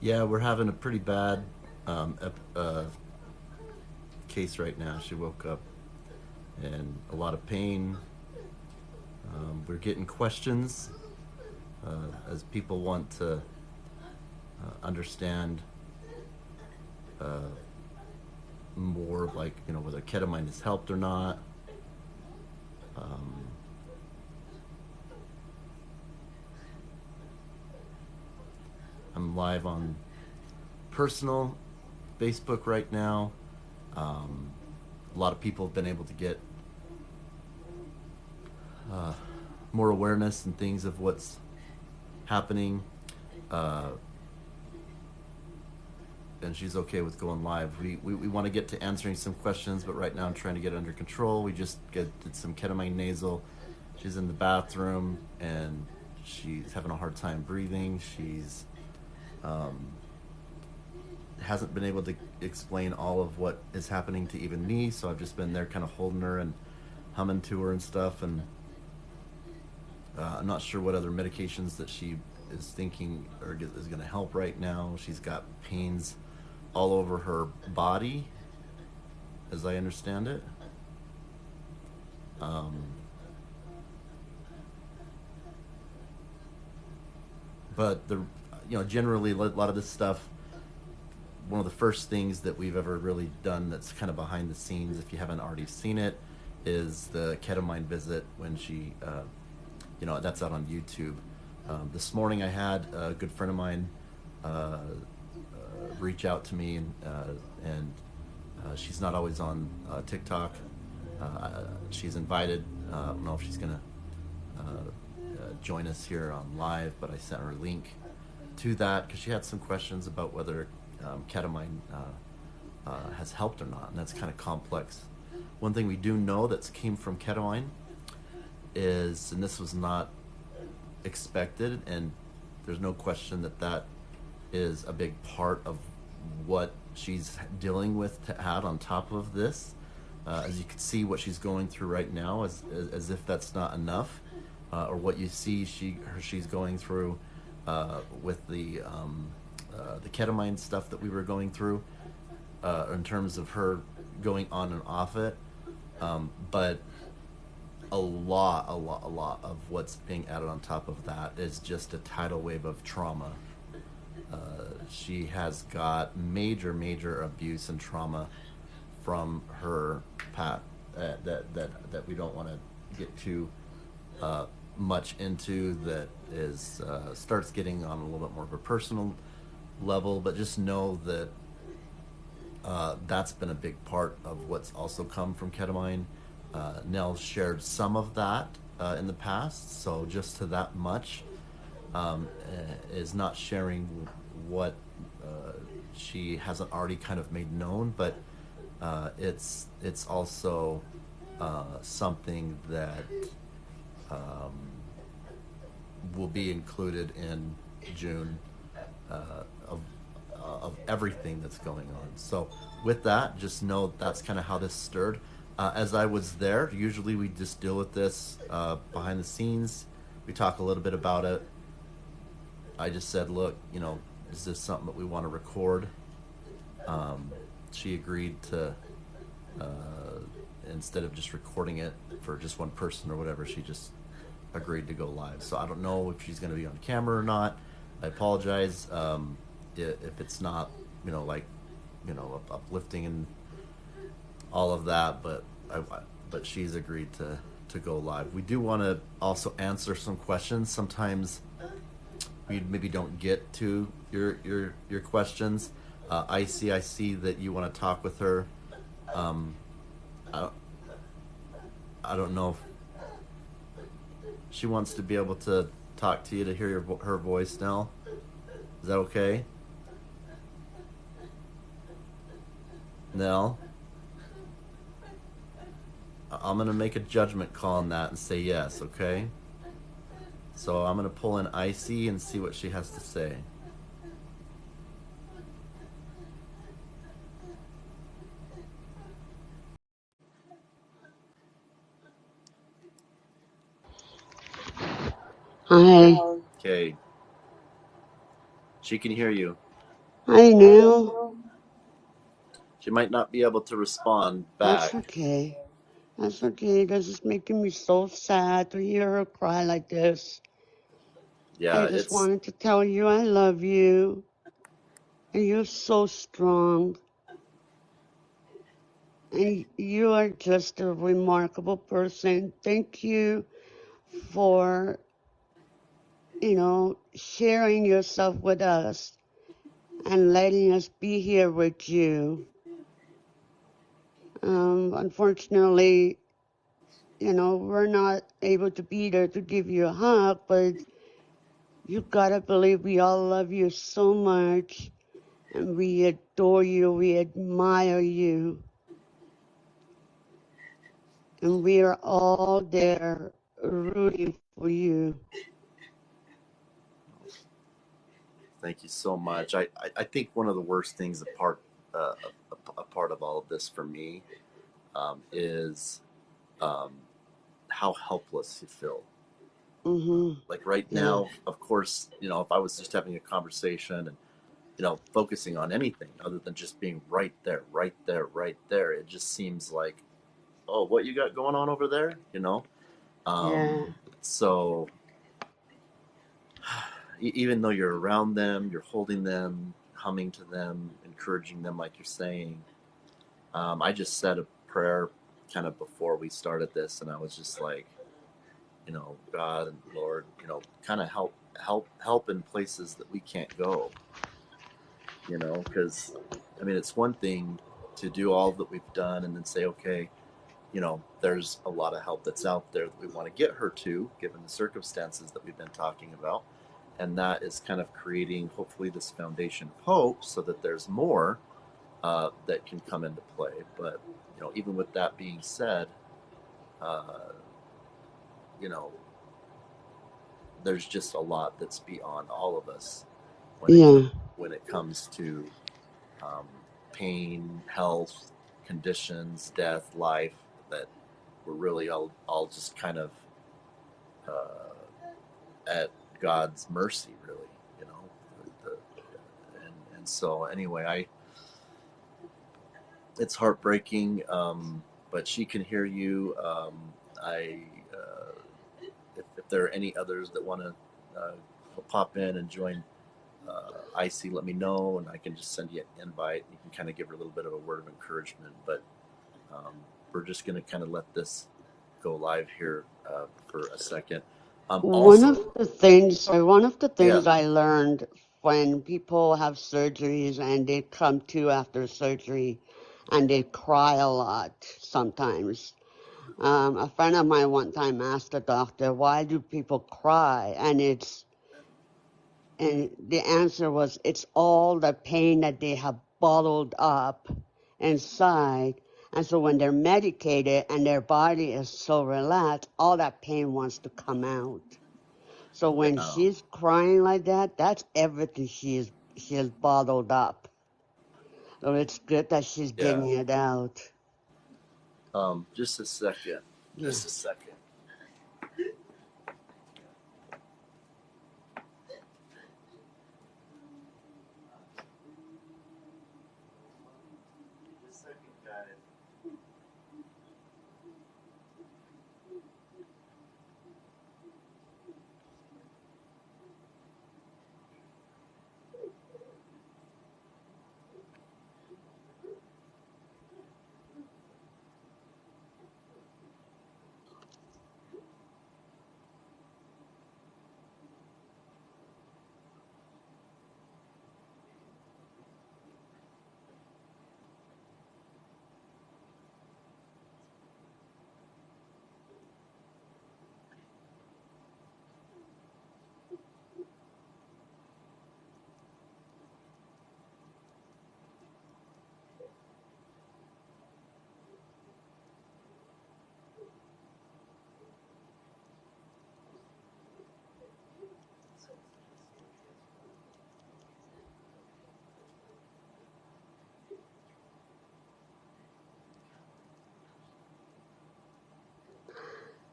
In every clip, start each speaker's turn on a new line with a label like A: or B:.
A: Yeah, we're having a pretty bad case right now. She woke up in a lot of pain. We're getting questions as people want to understand more, like whether ketamine has helped or not. Um, I'm live on personal Facebook right now. Um, a lot of people have been able to get uh, more awareness and things of what's happening. Uh, and she's okay with going live. We want to get to answering some questions, but right now I'm trying to get it under control. We just did some ketamine nasal. She's in the bathroom and she's having a hard time breathing. She's um, hasn't been able to explain all of what is happening to even me, so I've just been there kind of holding her and humming to her and stuff. And I'm not sure what other medications that she is thinking or is going to help right now. She's got pains all over her body, as I understand it. Um, but generally a lot of this stuff. One of the first things that we've ever really done that's kind of behind the scenes, if you haven't already seen it, is the ketamine visit when she, that's out on YouTube. This morning I had a good friend of mine reach out to me, and she's not always on TikTok. She's invited. I don't know if she's gonna join us here on live, but I sent her a link to that because she had some questions about whether ketamine has helped or not, and that's kind of complex. One thing we do know that's came from ketamine is, and this was not expected, and there's no question that that is a big part of what she's dealing with to add on top of this. As you can see, what she's going through right now, as if that's not enough, or what you see she's going through with the ketamine stuff that we were going through, in terms of her going on and off it. But a lot of what's being added on top of that is just a tidal wave of trauma. She has got major abuse and trauma from her past, that we don't want to get too much into. That is starts getting on a little bit more of a personal level, but just know that that's been a big part of what's also come from ketamine. Nell shared some of that in the past, so just to that much is not sharing what she hasn't already kind of made known, but it's also something that um, will be included in June, of everything that's going on. So with that, just know that's kind of how this stirred. As I was there, usually we just deal with this behind the scenes. We talk a little bit about it. I just said, look, is this something that we want to record? She agreed to, uh, instead of just recording it for just one person or whatever, she just agreed to go live. So I don't know if she's going to be on camera or not. I apologize if it's not, uplifting and all of that, but she's agreed to go live. We do want to also answer some questions. Sometimes we maybe don't get to your questions. I see that you want to talk with her. Um, I, I don't know if she wants to be able to talk to you, to hear her voice now. Is that okay? Nell, I'm going to make a judgment call on that and say yes, okay? So I'm going to pull in Icy and see what she has to say.
B: Hi.
A: Okay, she can hear you.
B: I know.
A: She might not be able to respond
B: That's
A: back.
B: okay. That's okay. This is making me so sad to hear her cry like this. I
A: Yeah,
B: just
A: it's
B: wanted to tell you I love you. And you're so strong. And you are just a remarkable person. Thank you for, sharing yourself with us and letting us be here with you. Unfortunately, we're not able to be there to give you a hug, but you gotta believe we all love you so much and we adore you, we admire you, and we are all there rooting for you.
A: thank you so much. I think one of the worst things uh, a part of all of this for me is um, how helpless you feel.
B: Mhm.
A: Like right
B: Yeah.
A: now, of course, if I was just having a conversation and focusing on anything other than just being right there, right there, right there, it just seems like, oh, what you got going on over there?
B: Yeah.
A: So even though you're around them, you're holding them, humming to them, encouraging them, like you're saying. I just said a prayer kind of before we started this, and I was just like, God and Lord, kind of help in places that we can't go, because I mean, it's one thing to do all that we've done and then say, okay, there's a lot of help that's out there that we want to get her to, given the circumstances that we've been talking about. And that is kind of creating, hopefully, this foundation of hope so that there's more that can come into play. But, even with that being said, uh, you know, there's just a lot that's beyond all of us when it
B: Yeah.
A: when it comes to um, pain, health, conditions, death, life, that we're really all just kind of at God's mercy, really, you know. The, and so anyway, it's heartbreaking, but she can hear you. I if there are any others that want to pop in and join IC, let me know, and I can just send you an invite. You can kind of give her a little bit of a word of encouragement, but um, we're just going to kind of let this go live here for a second. Also,
B: One of the
A: yeah,
B: things I learned when people have surgeries and they come to after surgery and they cry a lot sometimes. A friend of mine one time asked the doctor, "Why do people cry?" And the answer was, "It's all the pain that they have bottled up inside." And so when they're medicated and their body is so relaxed, all that pain wants to come out. So when
A: yeah.
B: she's crying like that, that's everything she has bottled up. So it's good that she's
A: Yeah.
B: getting it out.
A: Just a second.
B: Yeah.
A: Just a second. Just a second, guys.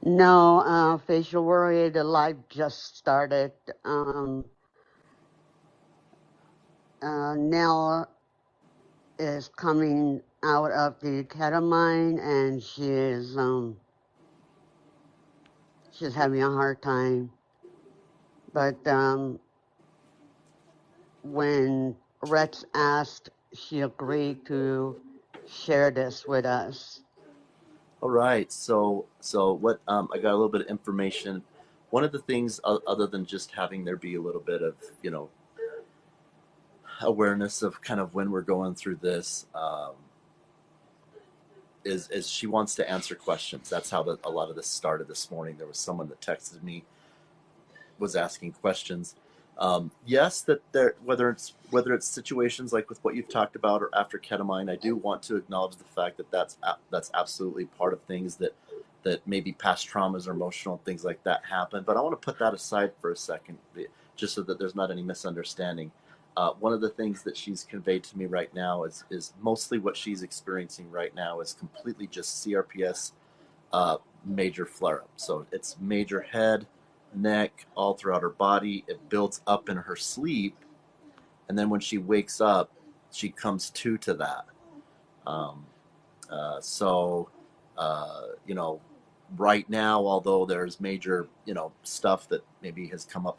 B: No, facial worry, the live just started. Um, Nelle is coming out of the ketamine, and she's having a hard time. But when Rex asked, she agreed to share this with us.
A: All right. So what? I got a little bit of information. One of the things, other than just having there be a little bit of awareness of kind of when we're going through this, is she wants to answer questions. That's how a lot of this started this morning. There was someone that texted me, was asking questions. Yes, that there, whether it's situations like with what you've talked about or after ketamine, I do want to acknowledge the fact that that's absolutely part of things that maybe past traumas or emotional things like that happen. But I want to put that aside for a second, just so that there's not any misunderstanding. One of the things that she's conveyed to me right now is mostly what she's experiencing right now is completely just CRPS, major flare up. So it's major head, neck, all throughout her body. It builds up in her sleep, and then when she wakes up, she comes to that. Um, so, you know, right now, although there's major, stuff that maybe has come up,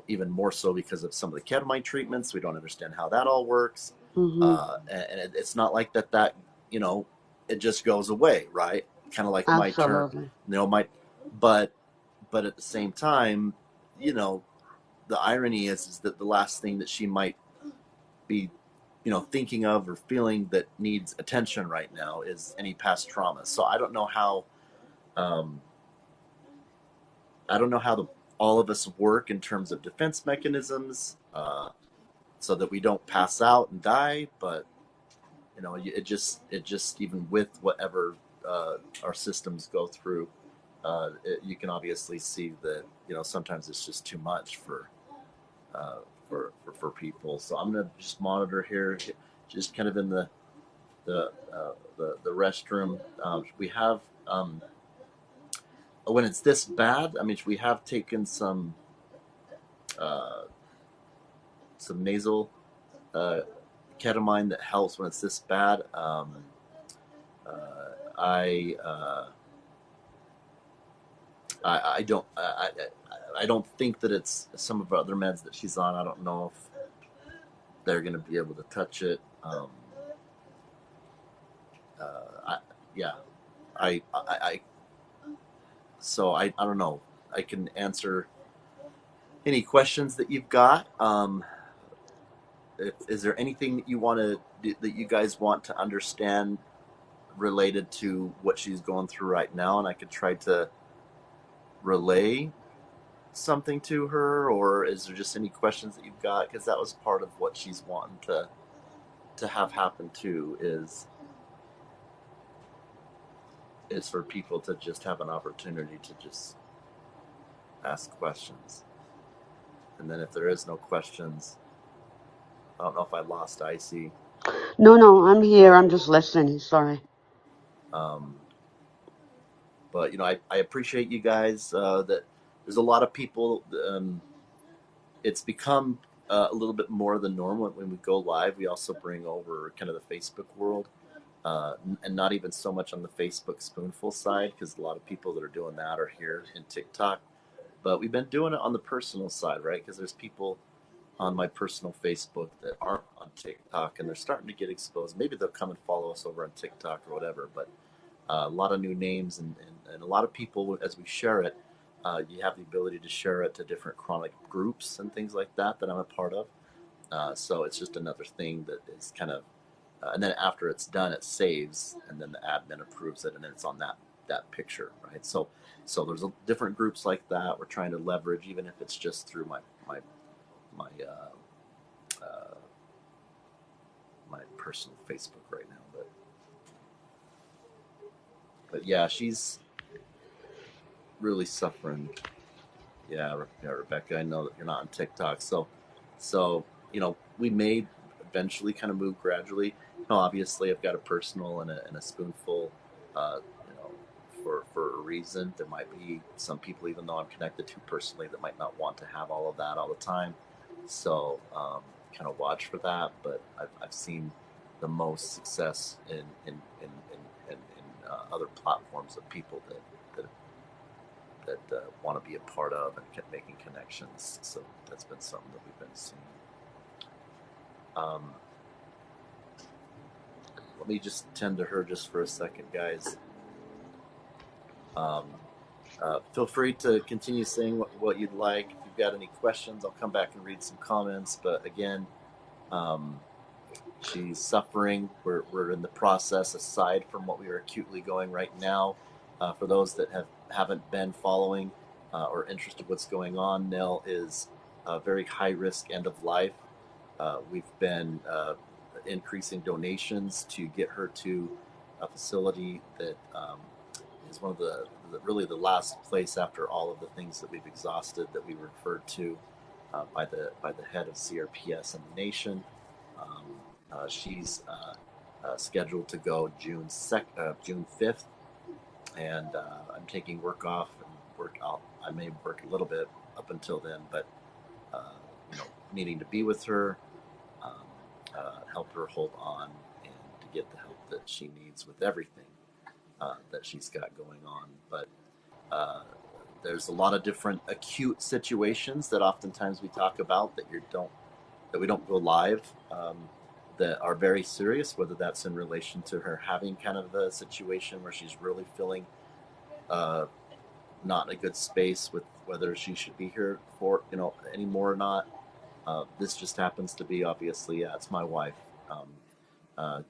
A: even more so because of some of the ketamine treatments, we don't understand how that all works.
B: Hmm.
A: And it's not like that, you know, it just goes away, right? Kind of like my turn,
B: Absolutely.
A: my, but, but at the same time, you know, the irony is that the last thing that she might be thinking of or feeling that needs attention right now is any past trauma. So um, I don't know how all of us work in terms of defense mechanisms, so that we don't pass out and die. But it just even with whatever our systems go through, you can obviously see that sometimes it's just too much uh, for people. So I'm gonna just monitor here, just kind of in the restroom. We have, when it's this bad. I mean, we have taken uh, some nasal uh, ketamine that helps when it's this bad. I, I don't I don't think that it's some of the other meds that she's on. I don't know if they're going to be able to touch it. I, yeah, I so I don't know. I can answer any questions that you've got. Is there anything that that you guys want to understand related to what she's going through right now, and I could try to relay something to her, or is there just any questions that you've got? Because that was part of what she's wanting to have happen too. Is for people to just have an opportunity to just ask questions, and then if there is no questions, I don't know if I lost Icy.
B: No, no, I'm here. I'm just listening. Sorry.
A: Um, but I appreciate you guys. That there's a lot of people. It's become a little bit more than normal when we go live. We also bring over kind of the Facebook world, and not even so much on the Facebook Spoonful side, because a lot of people that are doing that are here in TikTok. But we've been doing it on the personal side, right? Because there's people on my personal Facebook that aren't on TikTok, and they're starting to get exposed. Maybe they'll come and follow us over on TikTok or whatever. But a lot of new names, and a lot of people, as we share it, you have the ability to share it to different chronic groups and things like that I'm a part of. So it's just another thing that is kind of, and then after it's done, it saves, and then the admin approves it, and then it's on that picture, right? So there's different groups like that we're trying to leverage, even if it's just through my uh, my personal Facebook right now. But yeah, she's really suffering. Yeah, Rebecca, I know that you're not on TikTok, so we may eventually kind of move gradually. Obviously, I've got a personal and a spoonful, for a reason. There might be some people, even though I'm connected to personally, that might not want to have all of that all the time. So, kind of watch for that. But I've seen the most success in other platforms of people that want to be a part of and kept making connections. So that's been something that we've been seeing. Let me just tend to her just for a second, guys. Feel free to continue saying what you'd like. If you've got any questions, I'll come back and read some comments. But again, she's suffering. We're in the process, aside from what we are acutely going right now. For those that haven't been following or interested in what's going on, Nell is very high risk end of life. We've been increasing donations to get her to a facility that is one of really the last place after all of the things that we've exhausted that we were referred to by the head of CRPS in the nation. She's scheduled to go June 5th, and I'm taking work off and I may work a little bit up until then, but needing to be with her, help her hold on, and to get the help that she needs with everything that she's got going on. But there's a lot of different acute situations that oftentimes we talk about that we don't go live, that are very serious, whether that's in relation to her having kind of a situation where she's really feeling not in a good space with whether she should be here for anymore or not. This just happens to be, obviously, it's my wife.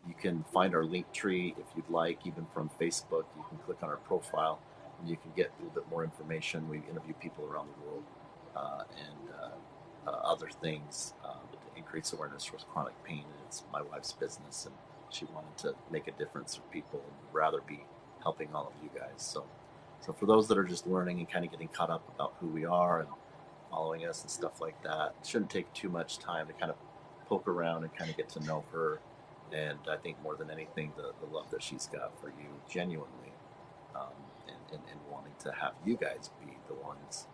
A: You can find our link tree if you'd like, even from Facebook. You can click on our profile and you can get a little bit more information. We interview people around the world and other things to increase awareness with chronic pain. And it's my wife's business, and she wanted to make a difference for people and rather be helping all of you guys. So for those that are just learning and kind of getting caught up about who we are and following us and stuff like that, it shouldn't take too much time to kind of poke around and kind of get to know her. And I think more than anything, the love that she's got for you genuinely, and wanting to have you guys be the ones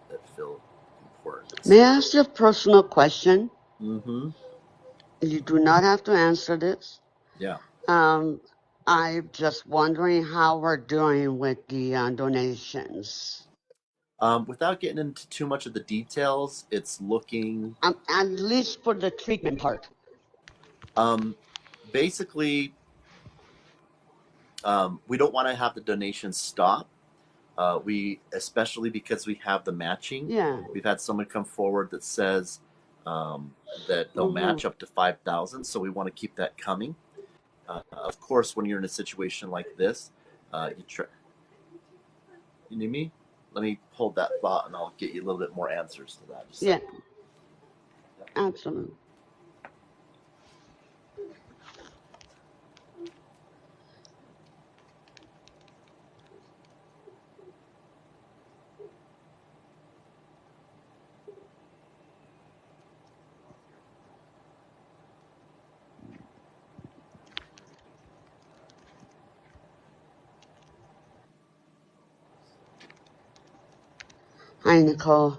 A: that feel important.
B: May I ask you a personal question?
A: Mm-hmm.
B: You do not have to answer this.
A: Yeah.
B: I'm just wondering how we're doing with the donations.
A: Without getting into too much of the details, it's looking
B: At least for the treatment part.
A: basically we don't want to have the donations stop. Especially because we have the matching.
B: Yeah.
A: We've had someone come forward that says that they'll match up to 5,000, so we want to keep that coming. Of course, when you're in a situation like this, you need me? Let me hold that thought, and I'll get you a little bit more answers to that.
B: Yeah. Absolutely. Hi, Nicole.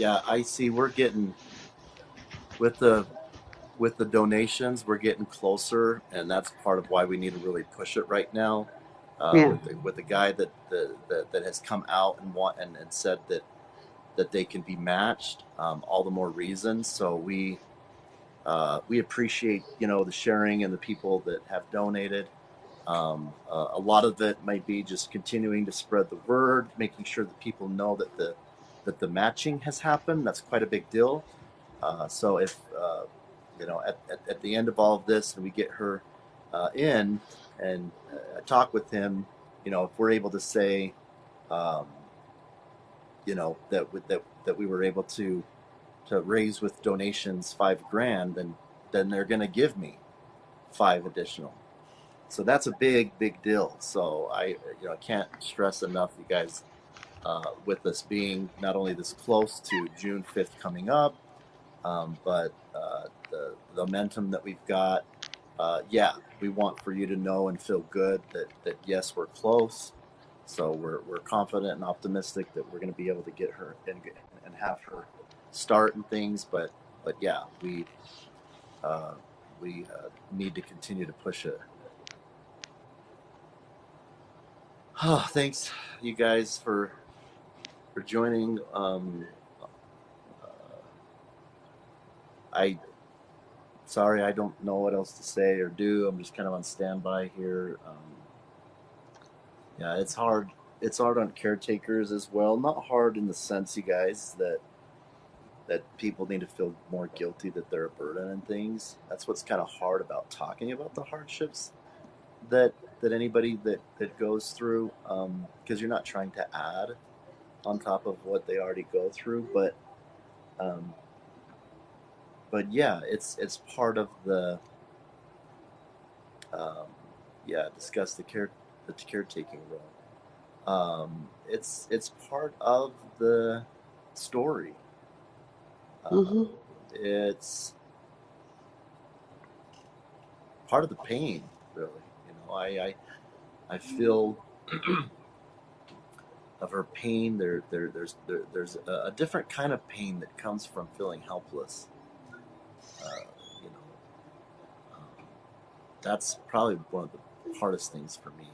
A: Yeah, I see. We're getting with the with the donations, we're getting closer, and that's part of why we need to really push it right now.
B: Yeah.
A: With the guy that has come out and and said that they can be matched, all the more reasons. So we appreciate the sharing and the people that have donated. A lot of it might be just continuing to spread the word, making sure that people know that the matching has happened. That's quite a big deal. So if at the end of all of this, and we get her in and talk with him, if we're able to say, um, that we were able to raise with donations 5 grand, then they're going to give me five additional. So that's a big deal. So I can't stress enough, you guys, with us being not only this close to June 5th coming up, but the momentum that we've got. Yeah, we want for you to know and feel good that yes, we're close. So we're confident and optimistic that we're going to be able to get her and have her start and things. But yeah, uh, we need to continue to push it. Oh, thanks, you guys, for joining. I sorry, I don't know what else to say or do. I'm just kind of on standby here. Yeah, it's hard. It's hard on caretakers as well. Not hard in the sense, you guys, that people need to feel more guilty that they're a burden and things. That's what's kind of hard about talking about the hardships that anybody that goes through, because you're not trying to add on top of what they already go through, um, but yeah, it's part of um, yeah, discuss the caretaking role. It's part of the story. Uh,
B: Hmm.
A: it's part of the pain, really. I feel of her pain. There's a different kind of pain that comes from feeling helpless. You know, um, that's probably one of the hardest things for me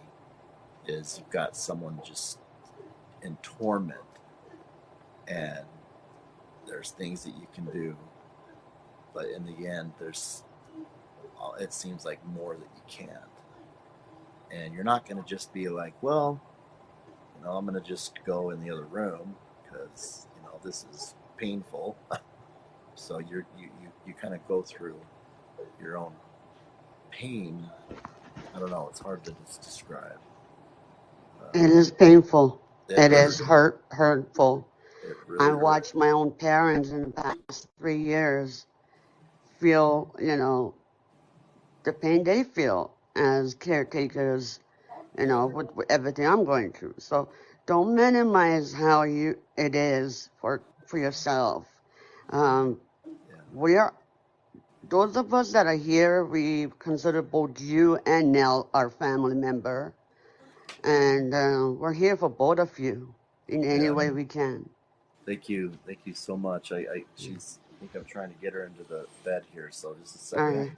A: is you've got someone just in torment, and there's things that you can do, but in the end, there's it seems like more that you can't, and you're not going to just be like, well, I'm going to just go in the other room because this is painful. So you kind of go through your own pain. I don't know. It's hard to describe.
B: It is painful.
A: It
B: It
A: hurt.
B: is hurtful.
A: It
B: I
A: really hurt.
B: watched my own parents in the past 3 years feel, the pain they feel as caretakers, with everything I'm going through. So don't minimize how it is for yourself. Um,
A: Yeah.
B: we are those of us that are here. We consider both you and Nell our family member, and we're here for both of you in any
A: Yeah.
B: way we can.
A: Thank you. Thank you so much. She's. I think I'm trying to get her into the bed here. So just a
B: All
A: second.
B: right.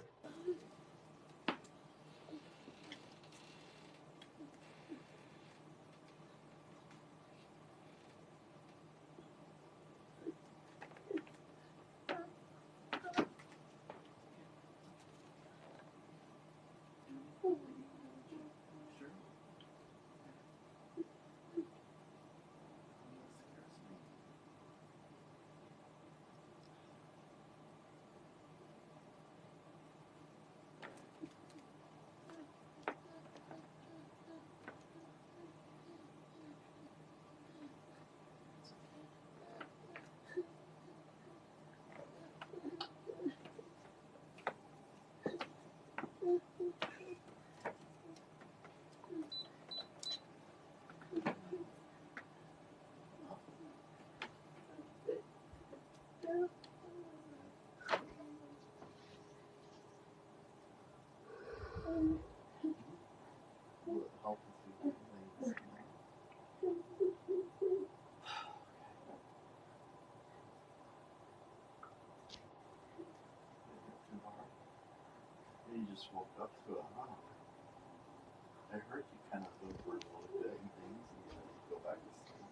A: just woke up to it. Huh? I heard you kind of whimper a little bit and things, and then you go back to sleep.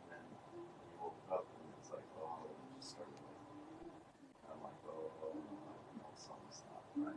A: And then you woke up and it's like, oh, it just started like, I'm like, oh, no, something's not right.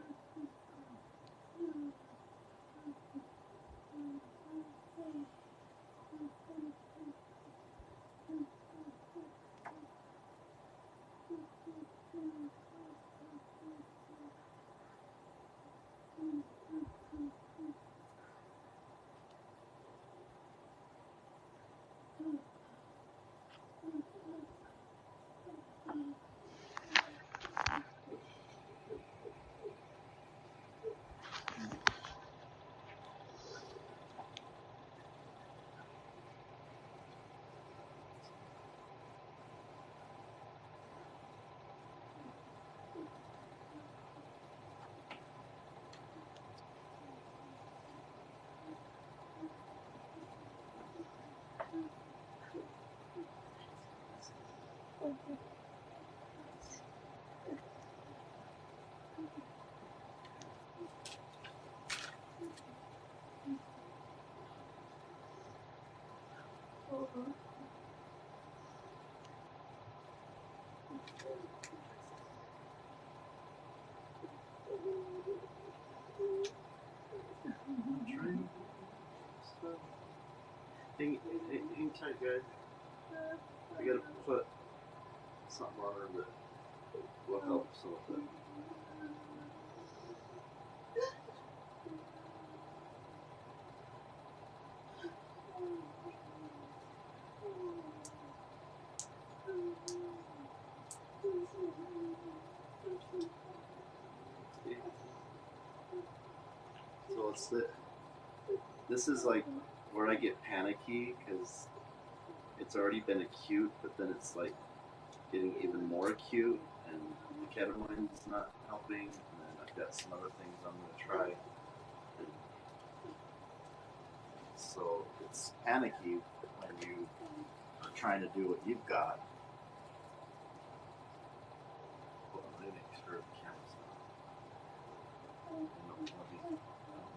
A: Hang tight, guys. I gotta put something on her that will help some of it. So it's this is like where I get panicky because it's already been acute, but then it's like getting even more acute, and the ketamine's not helping, and then I've got some other things I'm going to try. And so it's panicky when you are trying to do what you've got. Well, let me make sure the camera's not. I don't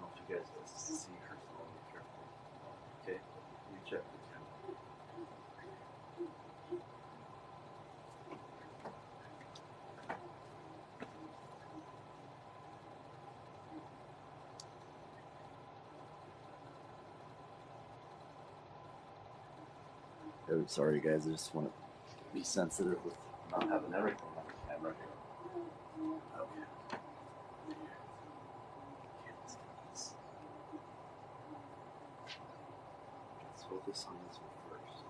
A: know if you guys can see her, so I'll be careful. Okay, you check the camera. Oh, sorry guys, I just want to be sensitive with not having everything on the camera here. Okay. Let's focus on this one first.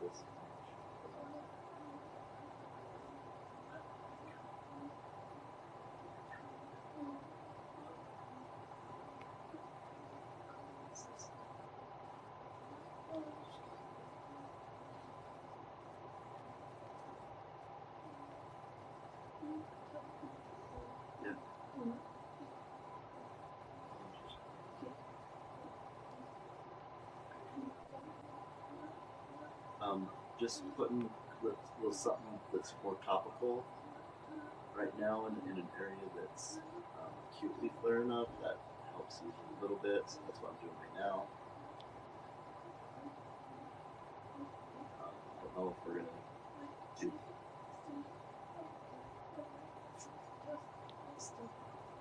A: This. Yeah. Just putting a little something that's more topical right now in an area that's acutely flaring up. That helps you a little bit. So that's what I'm doing right now. I don't know if we're gonna do.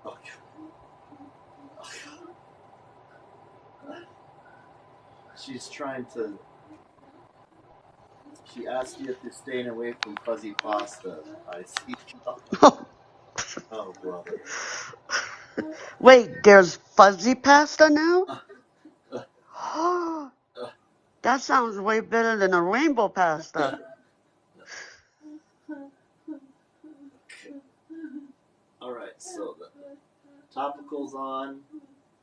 A: Okay. She's trying to. She asked you if you're staying away from fuzzy pasta. I see. Oh, brother.
B: Wait, there's fuzzy pasta now? That sounds way better than a rainbow pasta.
A: All right, so the topical's on.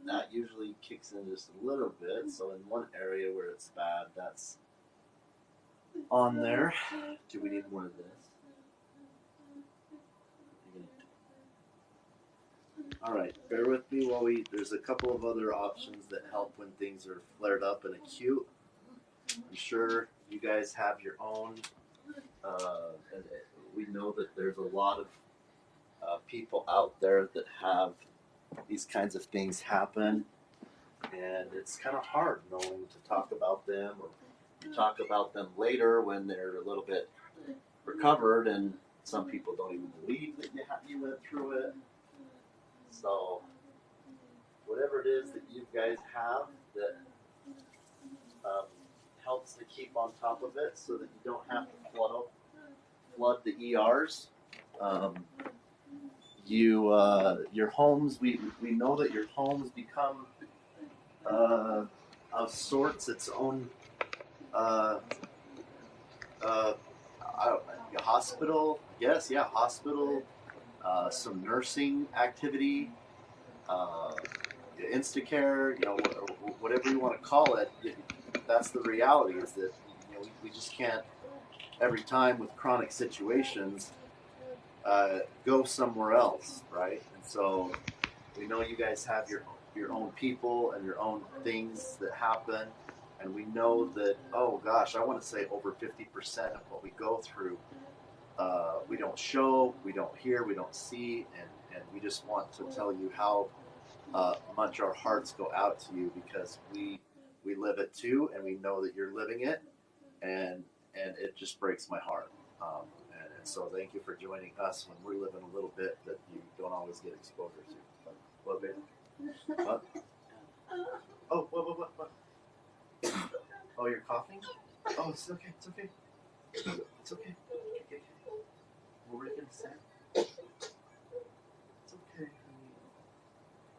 A: That usually kicks in just a little bit. So in one area where it's bad, that's on there. Do we need more of this? All right, bear with me while there's a couple of other options that help when things are flared up and acute. I'm sure you guys have your own, and we know that there's a lot of people out there that have these kinds of things happen, and it's kind of hard knowing to talk about them or talk about them later when they're a little bit recovered, and some people don't even believe that you went through it. So whatever it is that you guys have that um, helps to keep on top of it so that you don't have to flood the ERs. Um, your homes, we know that your homes become of sorts its own uh, uh, I don't know, a hospital, yes, yeah, hospital, some nursing activity, uh, Instacare, whatever you want to call it. That's the reality. Is that we just can't every time with chronic situations go somewhere else, right? And so we know you guys have your own people and your own things that happen, and we know that, oh gosh, I want to say over 50% of what we go through, we don't show, we don't hear, we don't see, and we just want to tell you how much our hearts go out to you, because we live it too, and we know that you're living it, and it just breaks my heart. And so thank you for joining us when we're living a little bit that you don't always get exposure to. What, baby? What? Oh, what? Oh, you're coughing? Oh, it's okay. It's okay. It's okay. Okay. What were you gonna say? It's okay, honey.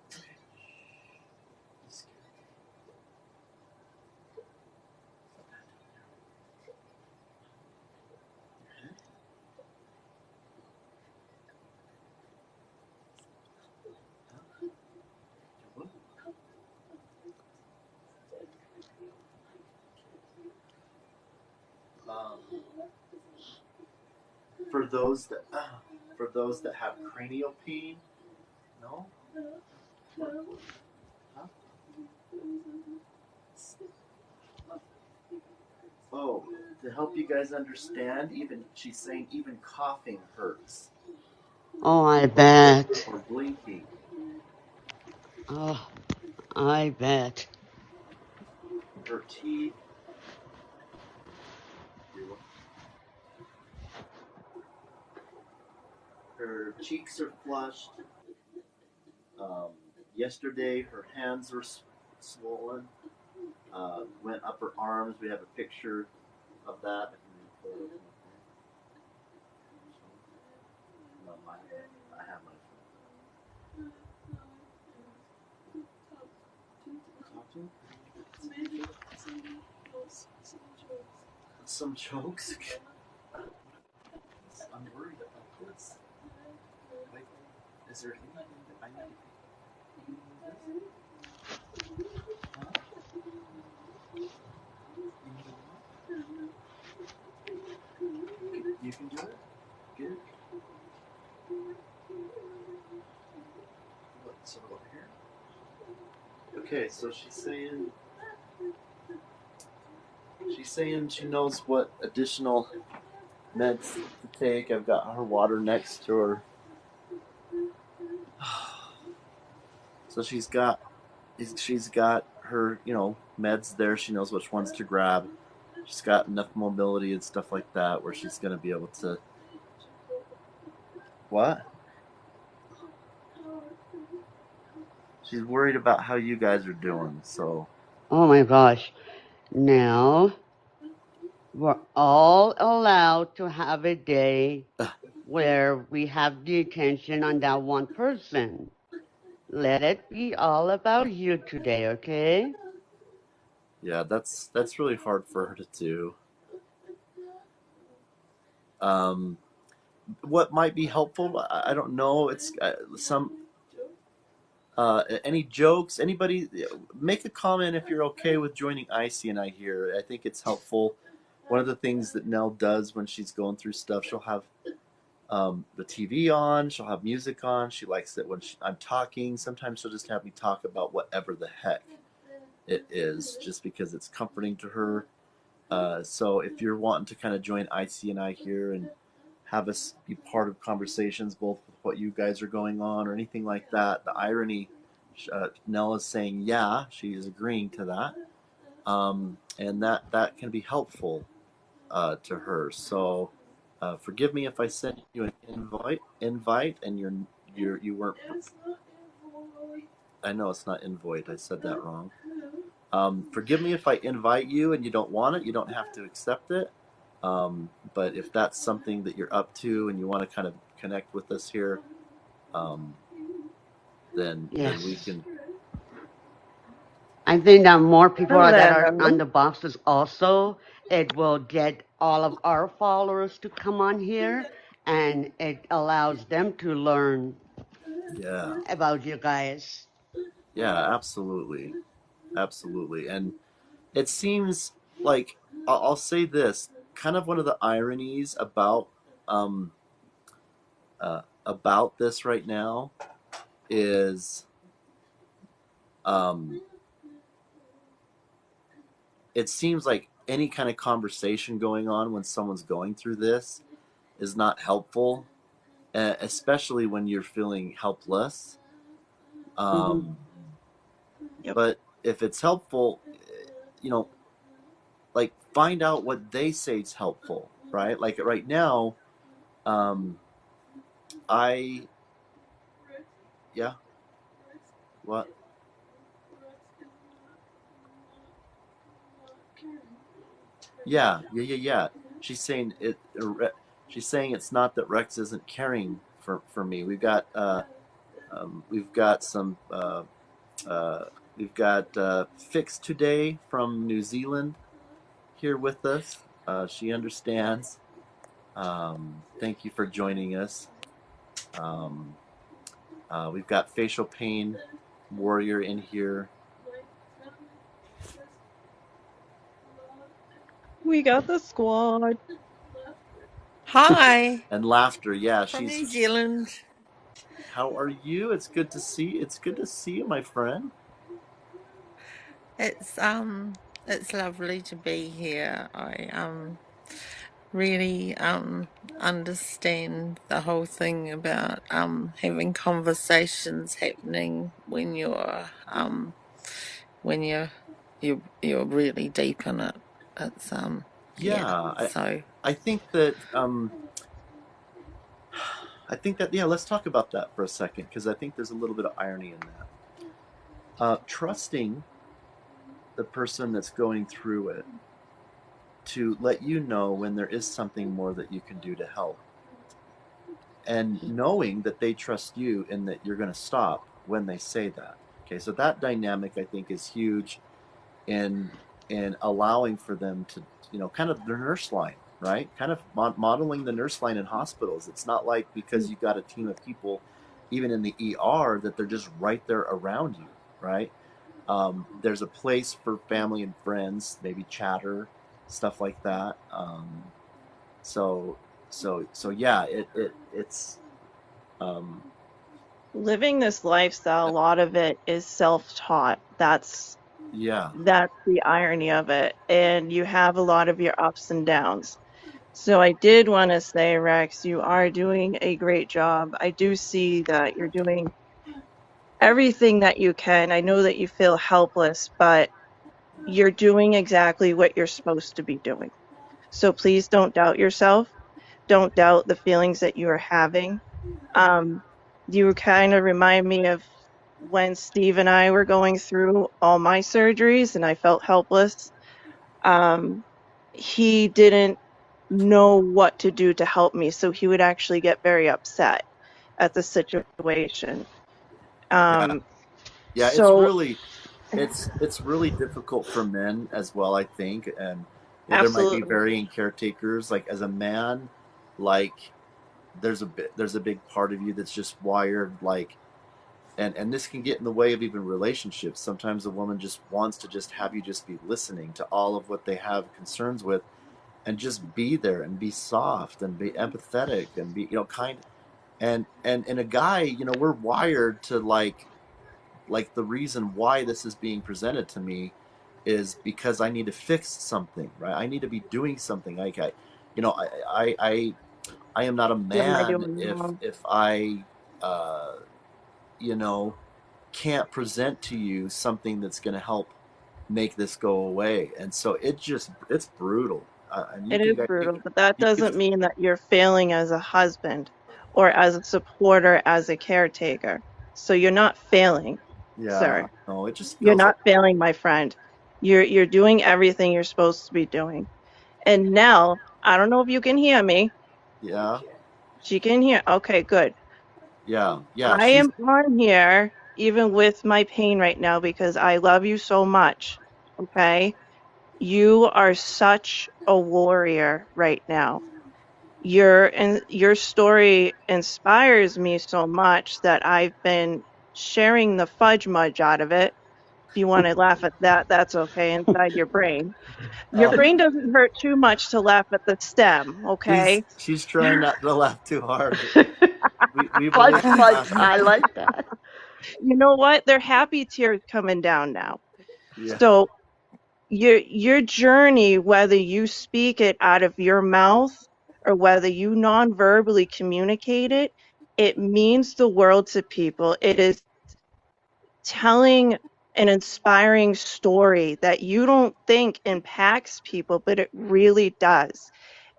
A: It's okay. I'm scared. Your head? Huh? Your what? Um, for those that for those that have cranial pain, no. Huh? Oh, to help you guys understand, even she's saying even coughing hurts,
B: Oh, I
A: or
B: bet.
A: or blinking.
B: Oh, I bet.
A: Her teeth, her cheeks are flushed. Um, Yesterday, her hands were swollen. Went up her arms. We have a picture of that. No, I have my phone. Some jokes. I'm worried about this. Wait, is there anything that I need to do? Huh? You need what? You can do it. Get it. What? So over here. Okay, so she's saying she knows what additional meds to take. I've got her water next to her. So she's got her meds there. She knows which ones to grab. She's got enough mobility and stuff like that where she's going to be able to. What? She's worried about how you guys are doing. So
B: Oh my gosh. Now, we're all allowed to have a day where we have the attention on that one person. Let it be all about you today, okay?
A: yeah, that's really hard for her to do. Um, what might be helpful? I don't know. It's some any jokes? Anybody make a comment if you're okay with joining Icy and I here. I think it's helpful. One of the things that Nell does when she's going through stuff, she'll have the TV on. She'll have music on. She likes it when I'm talking. Sometimes she'll just have me talk about whatever the heck it is, just because it's comforting to her. So if you're wanting to kind of join IC and I here and have us be part of conversations, both with what you guys are going on or anything like that, the irony, Nell is saying, yeah, she is agreeing to that. And that can be helpful to her. So forgive me if I sent you an invite, and you weren't. I know it's not invite. I said that wrong. Forgive me if I invite you and you don't want it. You don't have to accept it. But if that's something that you're up to and you want to kind of connect with us here, um, then we
B: Yes.
A: can.
B: I think that more people that are
C: Hello.
B: on the boxes also, it will get all of our followers to come on here, and it allows them to learn
A: Yeah,
B: about you guys.
A: yeah, absolutely, absolutely. And it seems like I'll say this: kind of one of the ironies um, about this right now is um, it seems like any kind of conversation going on when someone's going through this is not helpful, especially when you're feeling helpless.
B: Hmm.
A: Um,
C: Yep.
A: but if it's helpful, you know, like find out what they say is helpful, right? Like right now, um, I, yeah, what? Yeah. She's saying it. She's saying it's not that Rex isn't caring for me. We've got some. Uh, we've got Fix today from New Zealand here with us. She understands. Thank you for joining us. Um, we've got Facial Pain Warrior in here.
C: We got the squad.
D: Hi
A: And Laughter. Yeah,
D: from
A: she's.
D: New Zealand.
A: How are you? It's good to see. It's good to see you, my friend.
D: It's it's lovely to be here. I really understand the whole thing about having conversations happening when you're really deep in it. It's
A: Yeah,
D: yeah. So
A: I think that yeah. Let's talk about that for a second because I think there's a little bit of irony in that. Trusting the person that's going through it to let you know when there is something more that you can do to help, and knowing that they trust you and that you're going to stop when they say that. Okay, so that dynamic I think is huge in allowing for them to, kind of the nurse line, right? Kind of modeling the nurse line in hospitals. It's not like because you've got a team of people, even in the ER, that they're just right there around you, right? There's a place for family and friends, maybe chatter, stuff like that. So, so yeah, it's um,
C: Living this lifestyle, a lot of it is self-taught.
A: yeah,
C: That's the irony of it. And you have a lot of your ups and downs. So I did want to say, Rex, you are doing a great job. I do see that you're doing everything that you can. I know that you feel helpless, but you're doing exactly what you're supposed to be doing. So please don't doubt yourself. Don't doubt the feelings that you are having. Um, you kind of remind me of when Steve and I were going through all my surgeries and I felt helpless. Um, he didn't know what to do to help me, so he would actually get very upset at the situation.
A: yeah,
C: Um,
A: yeah.
C: so
A: It's really difficult for men as well, I think, and there might be
C: absolutely.
A: varying caretakers. Like as a man, like there's a big part of you that's just wired like, and this can get in the way of even relationships. Sometimes a woman just wants to just have you just be listening to all of what they have concerns with, and just be there and be soft and be empathetic and be kind. And a guy, we're wired to like the reason why this is being presented to me is because I need to fix something, right? I need to be doing something. Like you know, I am not a
C: What am I
A: man
C: doing wrong?
A: if I, uh, you know, can't present to you something that's going to help make this go away. And so it's brutal. And
C: It is
A: you
C: brutal, but that
A: you could
C: doesn't mean that you're failing as a husband or as a supporter, as a caretaker. So you're not failing,
A: yeah,
C: sir.
A: no, it just
C: You're
A: feels like
C: not failing, my friend. You're doing everything you're supposed to be doing. And Nell, I don't know if you can hear me.
A: yeah,
C: She can hear. Okay, good.
A: yeah.
C: I
A: She's
C: am on here even with my pain right now because I love you so much. Okay? You are such a warrior right now. Your story inspires me so much that I've been sharing the fudge mudge out of it. If you want to laugh at that, that's okay inside your brain. Your
A: uh,
C: brain doesn't hurt too much to laugh at the stem, okay?
A: she's trying not to laugh too hard. We
B: Fudge,
A: both
B: fudge.
A: laugh.
B: I like that.
C: You know what? They're happy tears coming down now.
A: Yeah,
C: So your journey, whether you speak it out of your mouth or whether you non-verbally communicate it, it means the world to people. It is telling an inspiring story that you don't think impacts people, but it really does.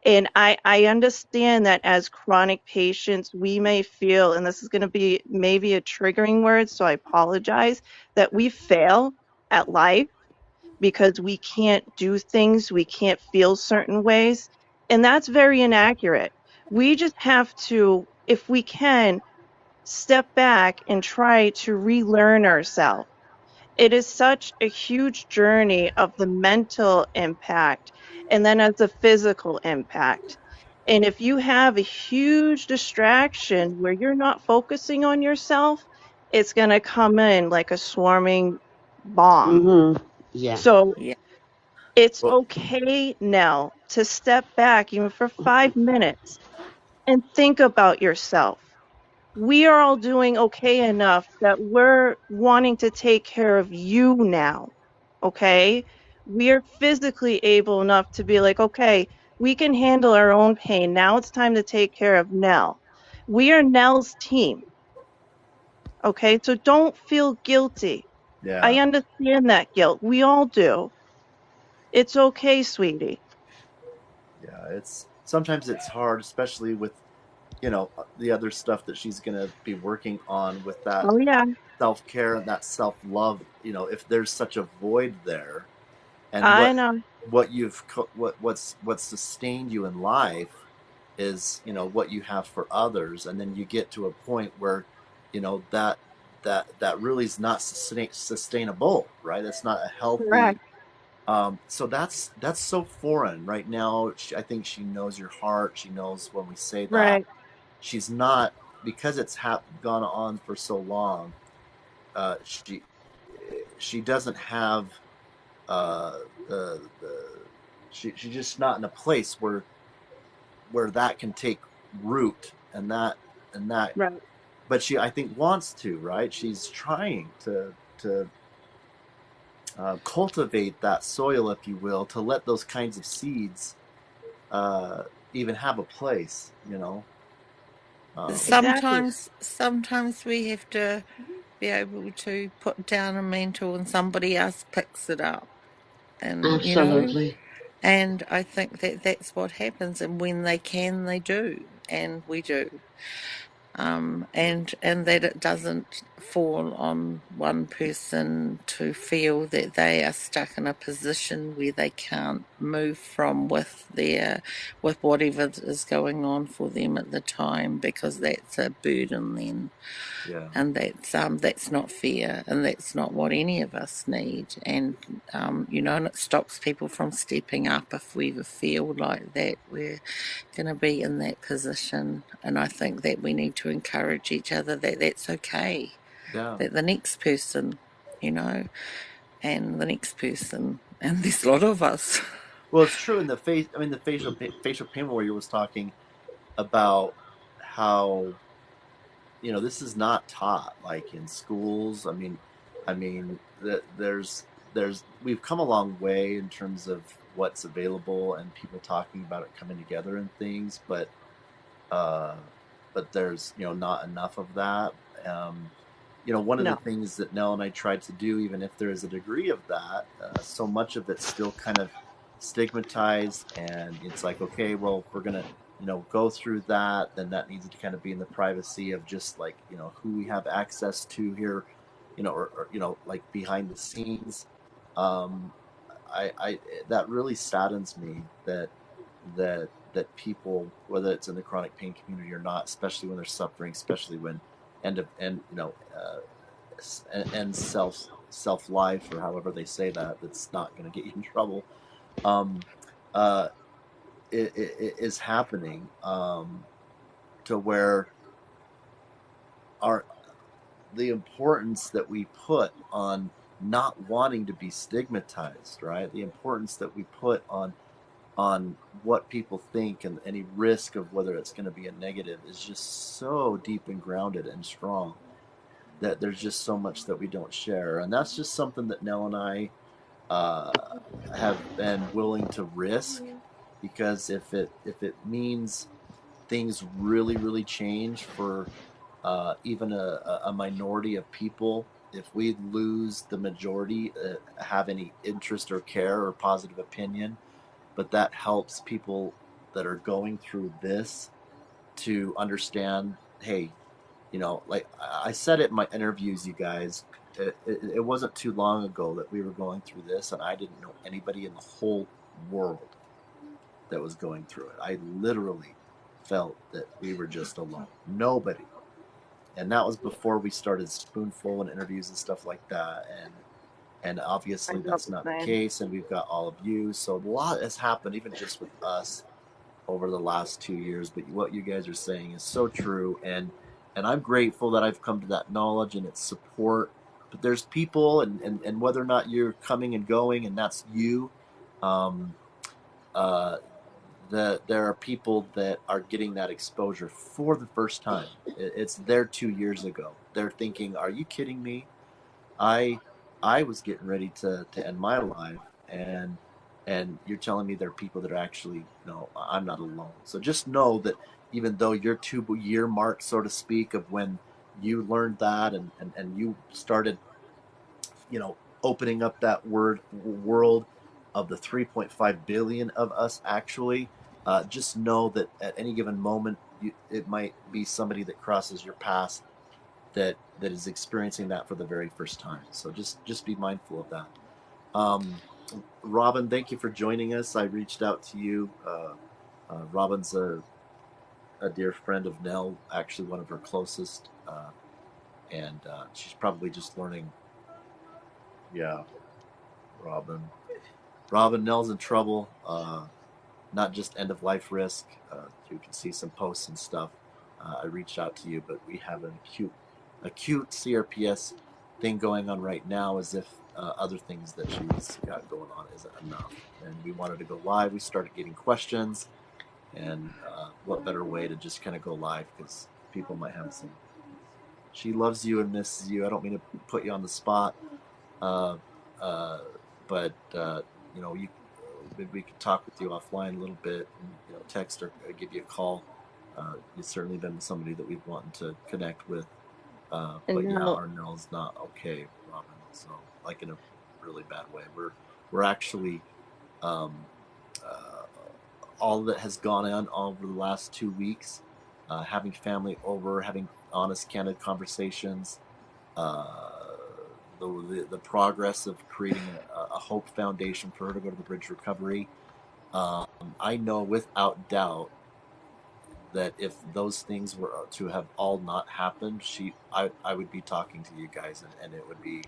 C: And I understand that as chronic patients, we may feel, and this is going to be maybe a triggering word, so I apologize, that we fail at life because we can't do things, we can't feel certain ways. And that's very inaccurate. We just have to, if we can, step back and try to relearn ourselves. It is such a huge journey of the mental impact and then as a physical impact. And if you have a huge distraction where you're not focusing on yourself, it's going to come in like a swarming bomb.
B: Mm-hmm. Yeah.
C: So
D: Yeah.
C: it's
A: well,
C: okay now to step back even for 5 minutes and think about yourself. We are all doing okay enough that we're wanting to take care of you now. Okay? We are physically able enough to be like, okay, we can handle our own pain. Now it's time to take care of Nell. We are Nell's team. Okay? So don't feel guilty. I
A: yeah,
C: understand that guilt. We all do. It's okay, sweetie.
A: yeah. It's sometimes it's hard, especially with the other stuff that she's gonna be working on with that
C: Oh, yeah.
A: self care and that self love. If there's such a void there, and
C: I know.
A: what you've what's sustained you in life is what you have for others, and then you get to a point where that that really is not sustainable, right? It's not a healthy.
C: Correct.
A: So that's so foreign right now. I think she knows your heart. She knows when we say that
C: Right.
A: she's not, because it's gone on for so long. Uh, she she doesn't have uh, the she's just not in a place where that can take root, and that
C: Right.
A: but she, I think, wants to, right? She's trying to cultivate that soil, if you will, to let those kinds of seeds uh, even have a place. um,
C: Exactly.
D: Sometimes we have to be able to put down a mantle and somebody else picks it up, and
B: Absolutely.
D: and I think that that's what happens, and when they can, they do, and we do. And that it doesn't fall on one person to feel that they are stuck in a position where they can't move from with whatever is going on for them at the time, because that's a burden then,
A: yeah,
D: and that's not fair, and that's not what any of us need. And and it stops people from stepping up if we ever feel like that we're going to be in that position. And I think that we need to encourage each other that that's okay,
A: yeah.
D: that the next person, you know and the next person, and there's a lot of us.
A: Well, it's true in the face. I mean, the facial pain warrior was talking about how this is not taught like in schools. I mean, there's we've come a long way in terms of what's available and people talking about it coming together and things, uh, but there's not enough of that. Um, one of the
C: No.
A: things that Nell and I tried to do, even if there is a degree of that, so much of it's still kind of stigmatized, and it's like, okay, well, if we're gonna, go through that, then that needs to kind of be in the privacy of just like, who we have access to here, or like behind the scenes. Um, I that really saddens me that people, whether it's in the chronic pain community or not, especially when they're suffering, especially when end end self life, or however they say that, that's not going to get you in trouble. Um, uh, it is happening, to where our the importance that we put on not wanting to be stigmatized, right? The importance that we put on what people think and any risk of whether it's going to be a negative is just so deep and grounded and strong that there's just so much that we don't share. And that's just something that Nell and I uh, have been willing to risk, because if it means things really change for even a minority of people, if we lose the majority have any interest or care or positive opinion, but that helps people that are going through this to understand, hey, like I said it in my interviews, you guys, it wasn't too long ago that we were going through this, and I didn't know anybody in the whole world that was going through it. I literally felt that we were just alone. Nobody. And that was before we started Spoonful and interviews and stuff like that. And
C: I
A: obviously
C: felt
A: that's
C: the
A: not the
C: same.
A: case, and we've got all of you. So a lot has happened, even just with us, over the last 2 years. But what you guys are saying is so true, and I'm grateful that I've come to that knowledge and its support. But there's people, and whether or not you're coming and going, and that's you, um, uh, there are people that are getting that exposure for the first time. It's there 2 years ago. They're thinking, "Are you kidding me? I I was getting ready to end my life, and you're telling me there are people that are actually, I'm not alone." So just know that even though your 2 year mark, so to speak, of when you learned that, and you started, opening up that world of the 3.5 billion of us, actually, just know that at any given moment, it might be somebody that crosses your path that is experiencing that for the very first time. So just be mindful of that. Um, Robin, thank you for joining us. I reached out to you. Robin's a dear friend of Nell, actually one of her closest, and she's probably just learning. Yeah, Robin. Robin, Nell's in trouble. Not just end of life risk. You can see some posts and stuff. I reached out to you, but we have an acute CRPS thing going on right now, as if other things that she's got going on isn't enough. And we wanted to go live. We started getting questions, and what better way to just kind of go live, because people might have some. She loves you and misses you. I don't mean to put you on the spot, uh, uh, but you maybe we could talk with you offline a little bit, and text or give you a call. You've certainly been somebody that we've wanted to connect with,
C: And
A: but yeah,
C: now,
A: our Nell's not okay, Robin. So, like, in a really bad way. We're actually, um, uh, all that has gone on over the last 2 weeks, having family over, having honest, candid conversations, uh, the progress of creating a hope foundation for her to go to the Bridge Recovery. Um, I know without doubt that if those things were to have all not happened, I would be talking to you guys, and it would be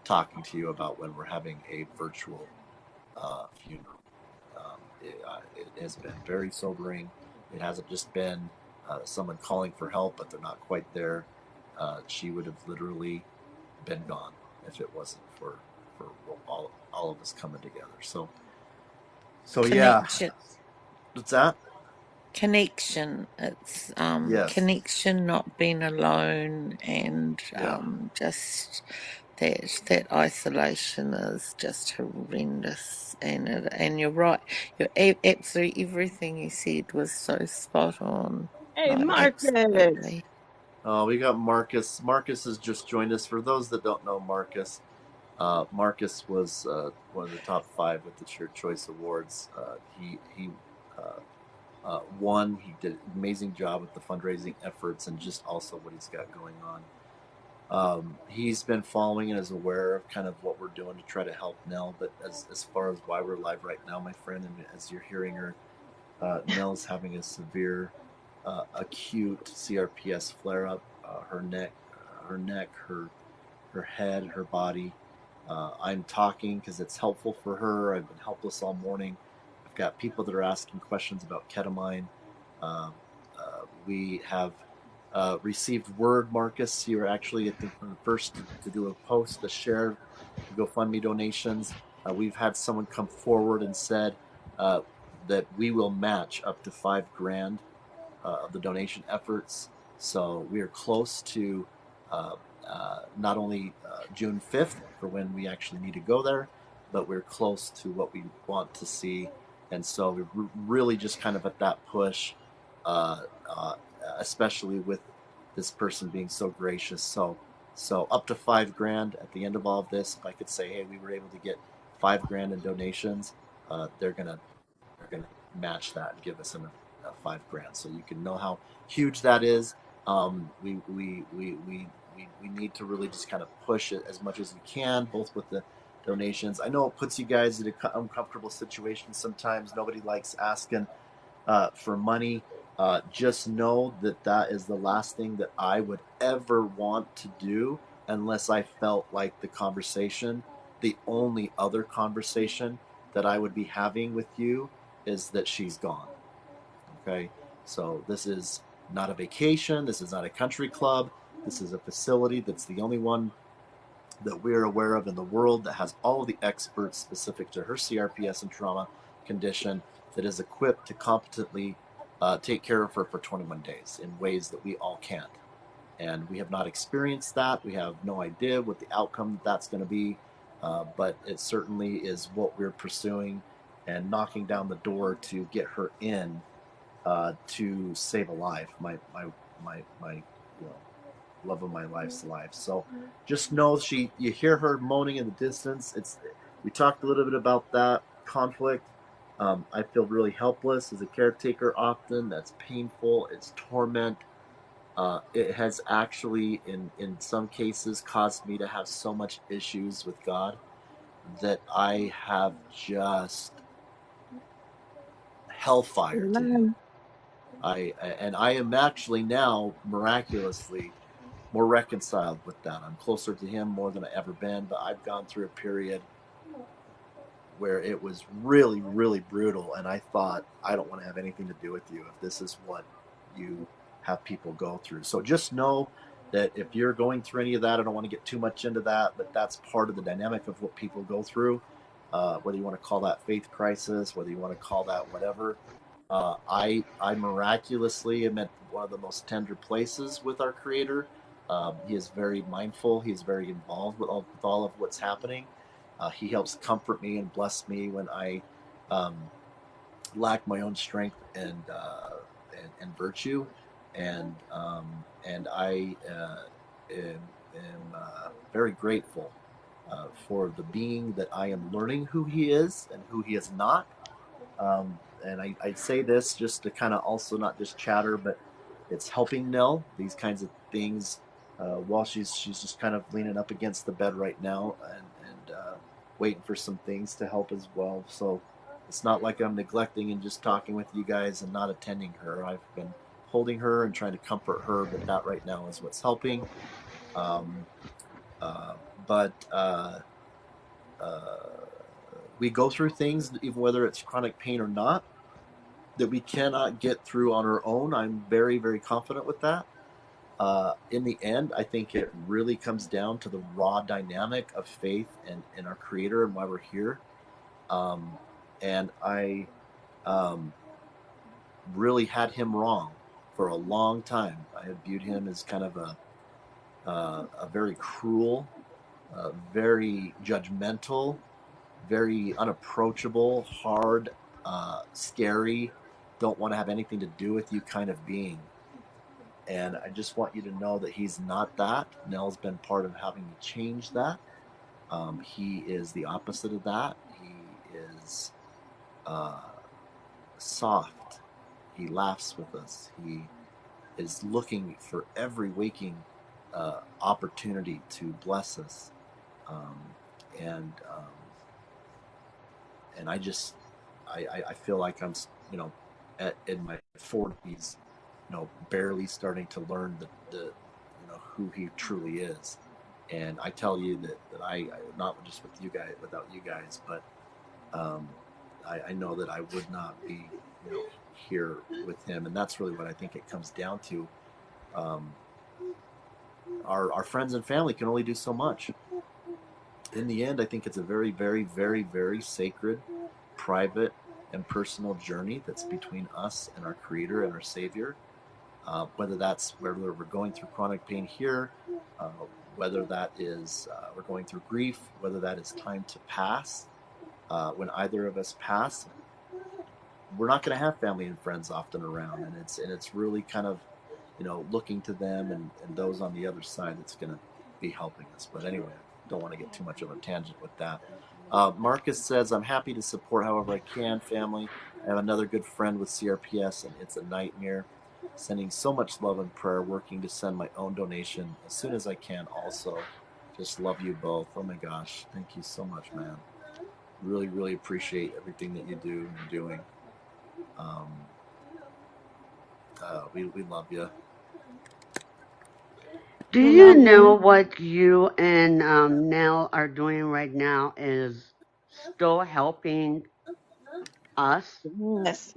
A: talking to you about when we're having a virtual funeral. It has been very sobering. It hasn't just been someone calling for help, but they're not quite there. She would have literally been gone if it wasn't for all of us coming together. So yeah,
D: Connection.
A: what's that?
D: Connection. It's
A: Yes,
D: connection, not being alone, and
A: yeah,
D: just that isolation is just horrendous, and you're right. Absolutely everything you said was so spot on,
C: Hey,
D: like
C: Marcus.
D: absolutely.
A: We got Marcus. Marcus has just joined us. For those that don't know Marcus, Marcus was one of the top five with the Cheer Choice Awards. He won. He did an amazing job with the fundraising efforts and just also what he's got going on. He's been following and is aware of kind of what we're doing to try to help Nell. But as far as why we're live right now, my friend, and as you're hearing her, Nell's having a severe, acute CRPS flare up. Her head, her body. I'm talking because it's helpful for her. I've been helpless all morning. I've got people that are asking questions about ketamine. Um, we have received word, Marcus. You were actually, I think, one of the first to do a post to share the GoFundMe donations. We've had someone come forward and said uh, that we will match up to $5,000 of the donation efforts. So we are close to uh, not only June 5th for when we actually need to go there, but we're close to what we want to see. And so we're really just kind of at that push, uh, uh, especially with this person being so gracious. So up to $5,000 at the end of all of this. If I could say, hey, we were able to get $5,000 in donations, they're gonna match that and give us a $5,000. So you can know how huge that is. We need to really just kind of push it as much as we can, both with the donations. I know it puts you guys in an uncomfortable situation sometimes. Nobody likes asking for money. Just know that that is the last thing that I would ever want to do unless I felt like the only other conversation that I would be having with you is that she's gone. Okay. So this is not a vacation. This is not a country club. This is a facility that's the only one that we're aware of in the world that has all of the experts specific to her CRPS and trauma condition that is equipped to competently take care of her for 21 days in ways that we all can't. And we have not experienced that. We have no idea what the outcome that's going to be, but it certainly is what we're pursuing and knocking down the door to get her in to save a life. My love of my life's life. So just know you hear her moaning in the distance. We talked a little bit about that conflict. I feel really helpless as a caretaker often. That's painful. It's torment. It has actually, in some cases, caused me to have so much issues with God that I have just hellfire to Him.
C: Amen.
A: I am actually now miraculously more reconciled with that. I'm closer to Him more than I ever been. But I've gone through a period where it was really, really brutal, and I thought, I don't want to have anything to do with you if this is what you have people go through. So just know that if you're going through any of that, I don't want to get too much into that, but that's part of the dynamic of what people go through. Whether you want to call that faith crisis, whether you want to call that whatever, I miraculously am at one of the most tender places with our Creator. He is very mindful. He is very involved with all of what's happening. He helps comfort me and bless me when I um, lack my own strength and virtue, and I am very grateful for the being that I am learning who he is and who he is not. And I say this just to kind of also not just chatter, but it's helping Nell. These kinds of things while she's just kind of leaning up against the bed right now and waiting for some things to help as well. So it's not like I'm neglecting and just talking with you guys and not attending her. I've been holding her and trying to comfort her, but that right now is what's helping. Um, uh, but uh, we go through things, even whether it's chronic pain or not, that we cannot get through on our own. I'm very, very confident with that. In the end, I think it really comes down to the raw dynamic of faith and in our Creator and why we're here. Um, and I um, really had him wrong for a long time. I had viewed him as kind of a very cruel very judgmental, very unapproachable, hard, scary, don't want to have anything to do with you kind of being. And I just want you to know that he's not that. Nell's been part of having me change that. He is the opposite of that. He is uh, soft. He laughs with us. He is looking for every waking opportunity to bless us. Um, and and I just I feel like I'm in my 40s, barely starting to learn the who he truly is. And I tell you that I not just with you guys without you guys, but um, I know that I would not be here with him, and that's really what I think it comes down to. Um, our friends and family can only do so much. In the end, I think it's a very, very, very, very sacred, private, and personal journey that's between us and our Creator and our Savior. Whether we're going through chronic pain here, uh, whether that is we're going through grief, whether that is time to pass. When either of us pass, we're not going to have family and friends often around, and it's really kind of looking to them and those on the other side that's going to be helping us. But anyway, I don't want to get too much of a tangent with that. Marcus says, I'm happy to support however I can, family. I have another good friend with CRPS, and it's a nightmare. Sending so much love and prayer, working to send my own donation as soon as I can also. Just love you both. Oh my gosh. Thank you so much, man. Really, really appreciate everything that you do and you're doing. Um, we love you.
B: Do
C: We
B: you
C: love
B: know
C: you.
B: what you and Nell are doing right now is still helping us?
C: Yes.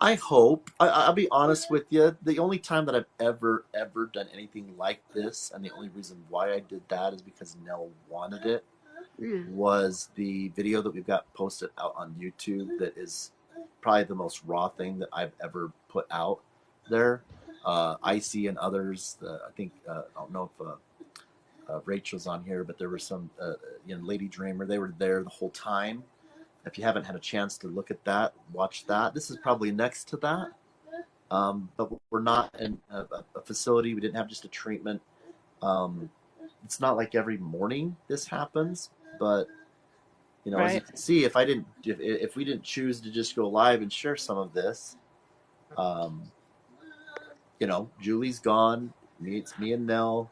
A: I hope. I'll be honest with you. The only time that I've ever done anything like this, and the only reason why I did that is because Nell wanted it,
B: Yeah.
A: was the video that we've got posted out on YouTube that is probably the most raw thing that I've ever put out there. Icy and others, I think, I don't know if Rachel's on here, but there were some, Lady Dreamer, they were there the whole time. If you haven't had a chance to look at that, watch that. This is probably next to that. But we're not in a facility. We didn't have just a treatment. Um, it's not like every morning this happens, but as you
C: Right.
A: can see, if we didn't choose to just go live and share some of this, um, Julie's gone. It's me and Nell.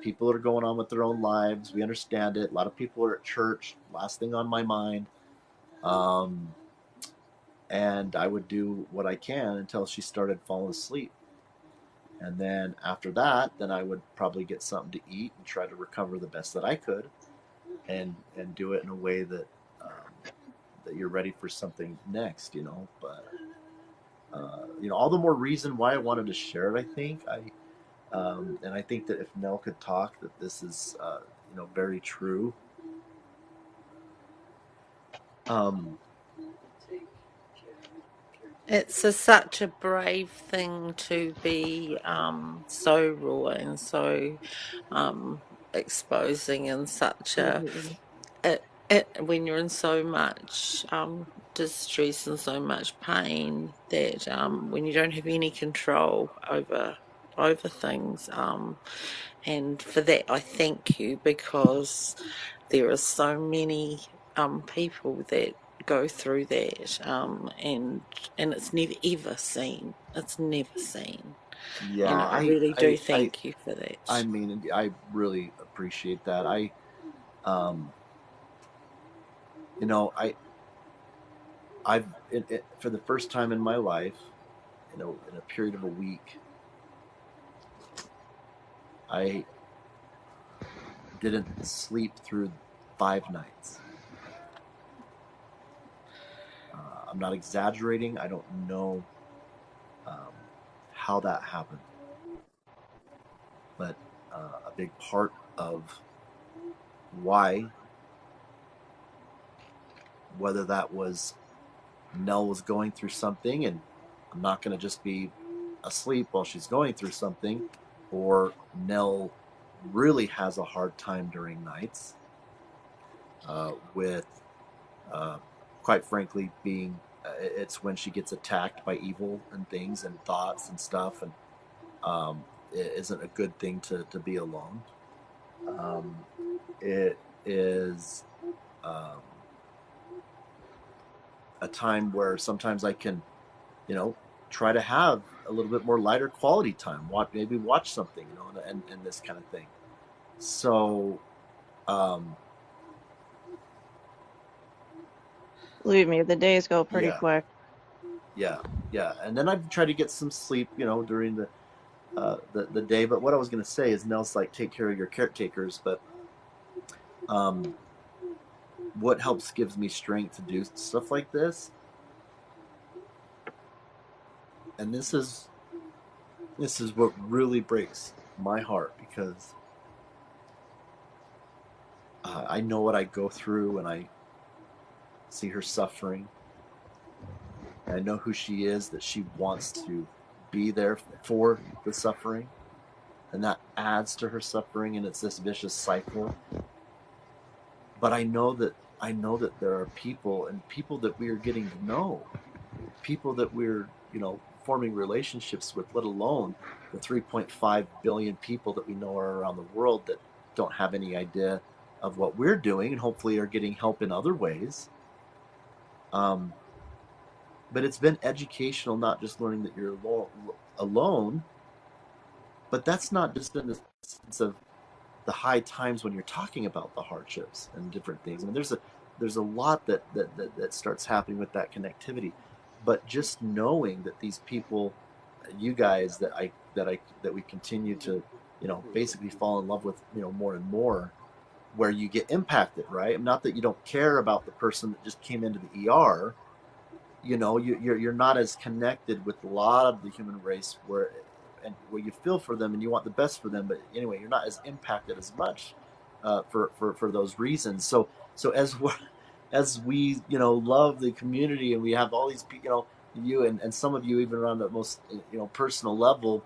A: People are going on with their own lives. We understand it. A lot of people are at church. Last thing on my mind. Um, and I would do what I can until she started falling asleep. And then after that, then I would probably get something to eat and try to recover the best that I could, and do it in a way that that you're ready for something next. But all the more reason why I wanted to share it. I think and I think that if Nell could talk, that this is very true. Um,
D: Such a brave thing to be so raw and so exposing in such
C: Absolutely.
D: when you're in so much distress and so much pain that when you don't have any control over things, and for that I thank you, because there are so many people that go through that, and it's never ever seen. It's never seen.
A: yeah,
D: And I really do thank you for
A: I
D: that.
A: mean, I really appreciate that. Um, you know, I, I've for the first time in my life, in a period of a week, I didn't sleep through 5 nights. I'm not exaggerating. I don't know um, how that happened, but a big part of why, whether that was Nell was going through something, and I'm not going to just be asleep while she's going through something, or Nell really has a hard time during nights with, uh, quite frankly, being. It's when she gets attacked by evil and things and thoughts and stuff, and it isn't a good thing to be alone. Um, it is um, a time where sometimes I can, you know, try to have a little bit more lighter quality time. Maybe watch something, and this kind of thing. So, um,
C: Believe me, the days go pretty
A: yeah,
C: quick.
A: yeah, yeah. And then I try to get some sleep, during the day. But what I was going to say is, Nels, like, take care of your caretakers. But um, what helps gives me strength to do stuff like this, and this is what really breaks my heart, because I know what I go through, and I see her suffering. And I know who she is, that she wants to be there for the suffering, and that adds to her suffering, and it's this vicious cycle. But I know that there are people, and people that we are getting to know, people that we're, forming relationships with, let alone the 3.5 billion people that we know are around the world that don't have any idea of what we're doing, and hopefully are getting help in other ways. Um, but it's been educational, not just learning that you're alone, but that's not just in the sense of the high times when you're talking about the hardships and different things. I mean, there's a lot that starts happening with that connectivity, but just knowing that these people, you guys, that we continue to, basically fall in love with, more and more, where you get impacted, right? Not that you don't care about the person that just came into the ER. You're not as connected with a lot of the human race, where you feel for them and you want the best for them, but anyway, you're not as impacted as much, for those reasons. So as we love the community, and we have all these you and some of you, even on the most personal level,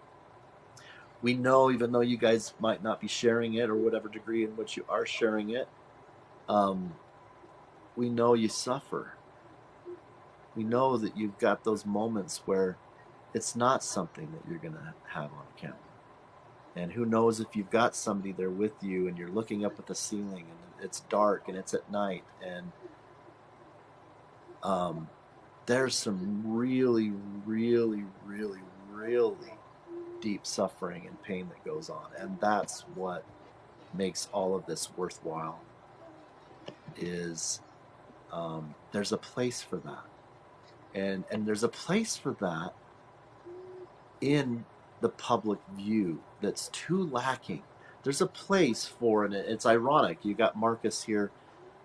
A: we know, even though you guys might not be sharing it, or whatever degree in which you are sharing it, um, we know you suffer. We know that you've got those moments where it's not something that you're going to have on camera. And who knows if you've got somebody there with you, and you're looking up at the ceiling, and it's dark, and it's at night, and um, there's some really, really, really, really deep suffering and pain that goes on. And that's what makes all of this worthwhile, is there's a place for that. And there's a place for that in the public view that's too lacking. There's a place for, and it's ironic, you got Marcus here.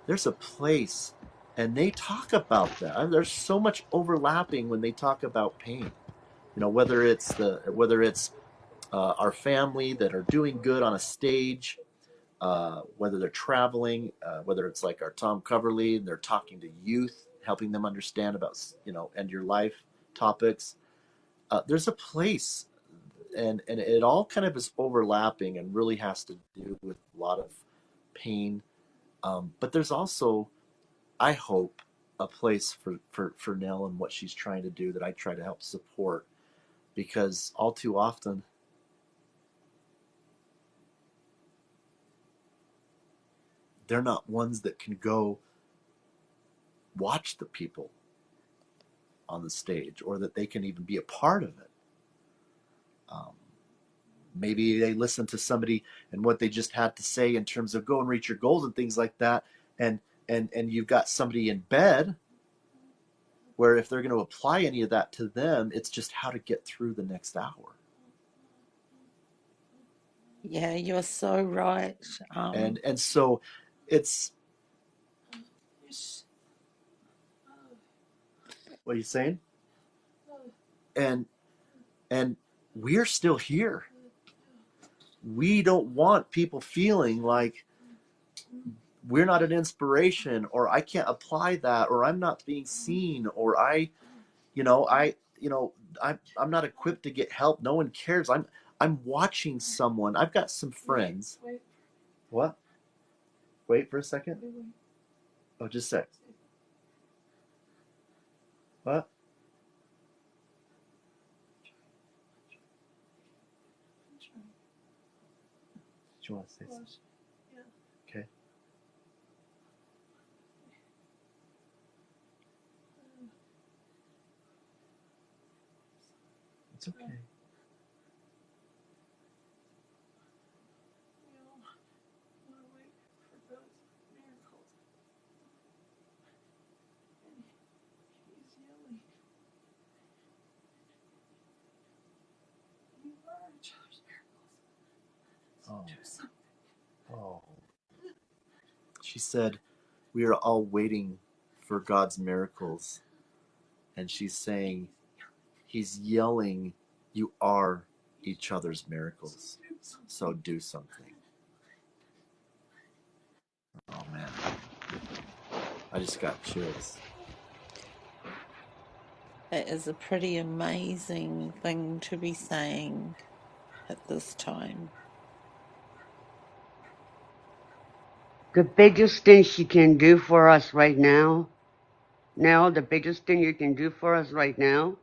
A: There's a place, and they talk about that. There's so much overlapping when they talk about pain. Whether it's our family that are doing good on a stage, whether they're traveling, whether it's like our Tom Coverly, and they're talking to youth, helping them understand about end your life topics. There's a place, and it all kind of is overlapping, and really has to do with a lot of pain. But there's also, I hope, a place for Nell and what she's trying to do, that I try to help support, because all too often they're not ones that can go watch the people on the stage, or that they can even be a part of it. Um, Maybe they listen to somebody and what they just had to say in terms of go and reach your goals and things like that, and and you've got somebody in bed, where if they're going to apply any of that to them, it's just how to get through the next hour.
D: Yeah, you're so right.
A: And so it's, what are you saying? And and we're still here. We don't want people feeling like we're not an inspiration, or I can't apply that, or I'm not being seen, or I you know I you know I'm not equipped to get help. No one cares. I'm watching someone. I've got some friends. What? Wait for a second. Oh, just a sec. What? Do you want to say something? Okay. It's okay. Oh. Oh. She said, we are all waiting for God's miracles. And she's saying, He's yelling, you are each other's miracles. So do something. Oh, man. I just got chills.
D: That is a pretty amazing thing to be saying at this time.
B: The biggest thing she can do for us right now, the biggest thing you can do for us right now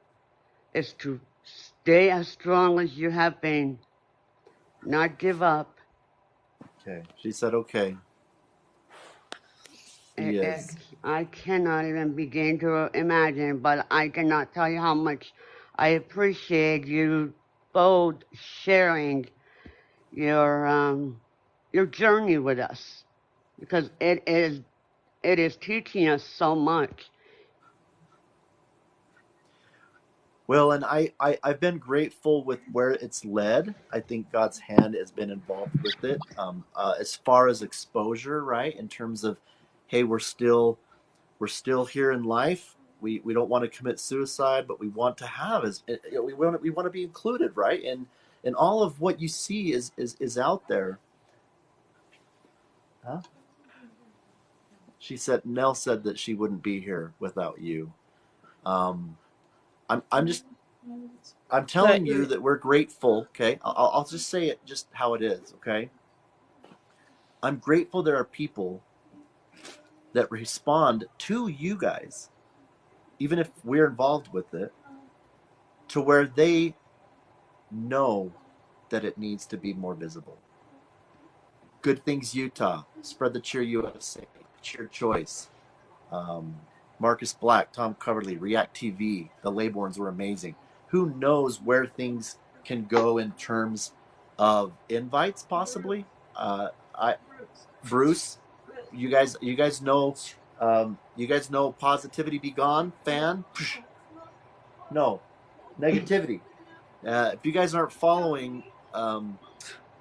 B: is to stay as strong as you have been, not give up.
A: Okay. She said, okay. He is.
B: I cannot even begin to imagine, but I cannot tell you how much I appreciate you both sharing your journey with us, because it is teaching us so much.
A: Well, and I've been grateful with where it's led. I think God's hand has been involved with it. As far as exposure, right? In terms of, hey, we're still here in life. We don't want to commit suicide, but we want to have we want to be included, right? And all of what you see is out there. Huh? Nell said that she wouldn't be here without you. Um, I'm telling you that we're grateful. Okay, I'll just say it just how it is. Okay, I'm grateful there are people that respond to you guys, even if we're involved with it, to where they know that it needs to be more visible. Good Things Utah, Spread the Cheer USA, Cheer Choice, um, Marcus Black, Tom Coverly, React TV, the Laybournes were amazing. Who knows where things can go in terms of invites, possibly? I Bruce, you guys know, Positivity Be Gone fan. No, negativity. If you guys aren't following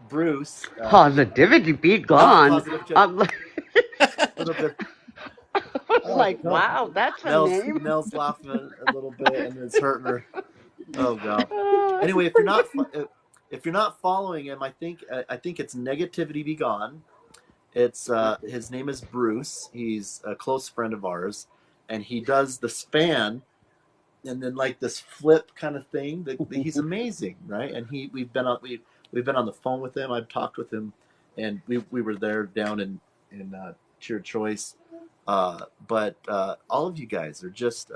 A: Bruce,
B: Positivity be gone.
A: positive.
B: I'm like,
A: A little bit. Oh,
B: like,
A: no.
B: wow, that's a name.
A: Nell's laughing a little bit, and it's hurting her. Oh god. Anyway, if you're not following him, I think it's Negativity Be Gone. It's his name is Bruce. He's a close friend of ours, and he does the span and then like this flip kind of thing. He's amazing, right? And we've been on the phone with him. I've talked with him, and we were there down in Cheer Choice. But all of you guys are just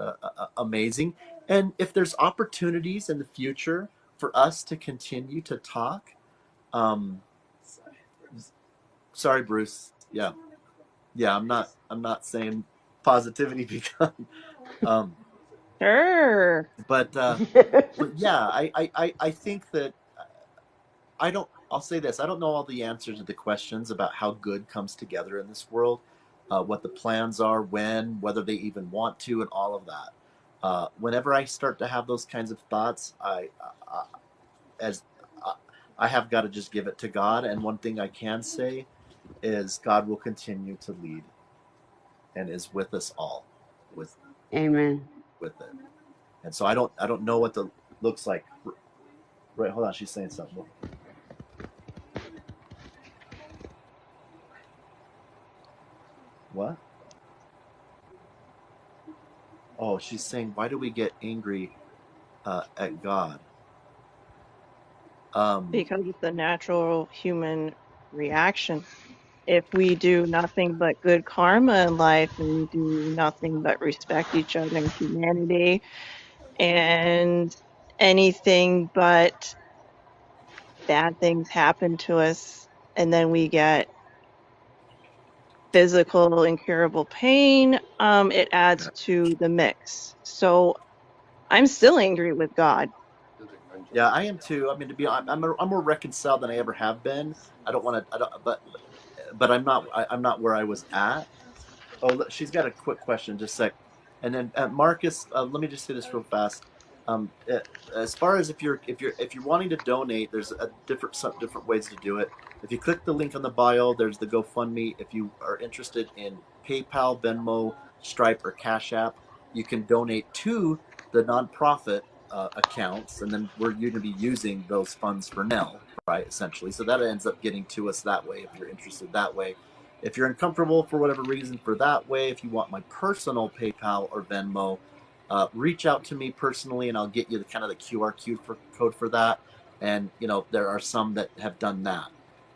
A: amazing. And if there's opportunities in the future for us to continue to talk, um, sorry, Bruce. Yeah. I'm not saying positivity because,
C: Sure.
A: but yeah, I think that I'll say this. I don't know all the answers to the questions about how good comes together in this world, what the plans are, whether they even want to, and all of that. Whenever I start to have those kinds of thoughts, as I have got to just give it to God. And one thing I can say is God will continue to lead and is with us all with
B: Amen.
A: it. And so I don't know what the looks like. Right, hold on, she's saying something. What? Oh, she's saying, why do we get angry at God?
C: Because it's a natural human reaction. If we do nothing but good karma in life and we do nothing but respect each other and humanity and anything but bad things happen to us, and then we get physical incurable pain, it adds to the mix. So I'm still angry with God.
A: Yeah, I am too. I mean, to be honest, I'm more reconciled than I ever have been. I don't want to, I don't, but I'm not, I'm not where I was at. Oh, she's got a quick question, just a sec. And then Marcus, let me just say this real fast. As far as if you're wanting to donate, there's a some different ways to do it. If you click the link on the bio, there's the GoFundMe. If you are interested in PayPal, Venmo, Stripe, or Cash App, you can donate to the nonprofit accounts, and then we're going to be using those funds for Nell, right? Essentially, so that ends up getting to us that way. If you're interested that way, if you're uncomfortable for whatever reason for that way, if you want my personal PayPal or Venmo, reach out to me personally, and I'll get you the kind of the code for that. And there are some that have done that.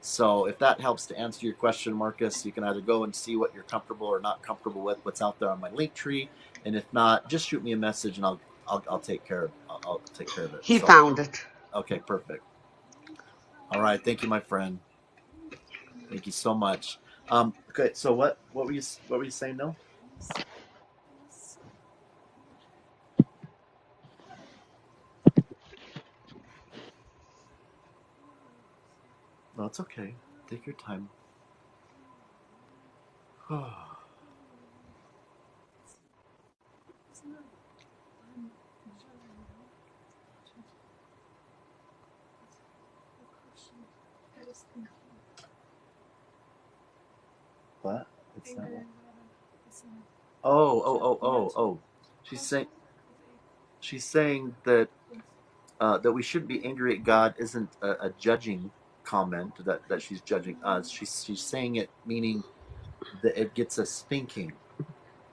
A: So if that helps to answer your question, Marcus, you can either go and see what you're comfortable or not comfortable with, what's out there on my link tree, and if not, just shoot me a message, and I'll take care of I'll take care of it.
B: He
A: So
B: found it.
A: okay, perfect. All right, thank you, my friend. Thank you so much. Okay, so what were you saying? No, no, it's okay. Take your time. What? It's not. Oh. She's saying that that we shouldn't be angry at God isn't a judging comment that she's judging us. She's saying it meaning that it gets us thinking.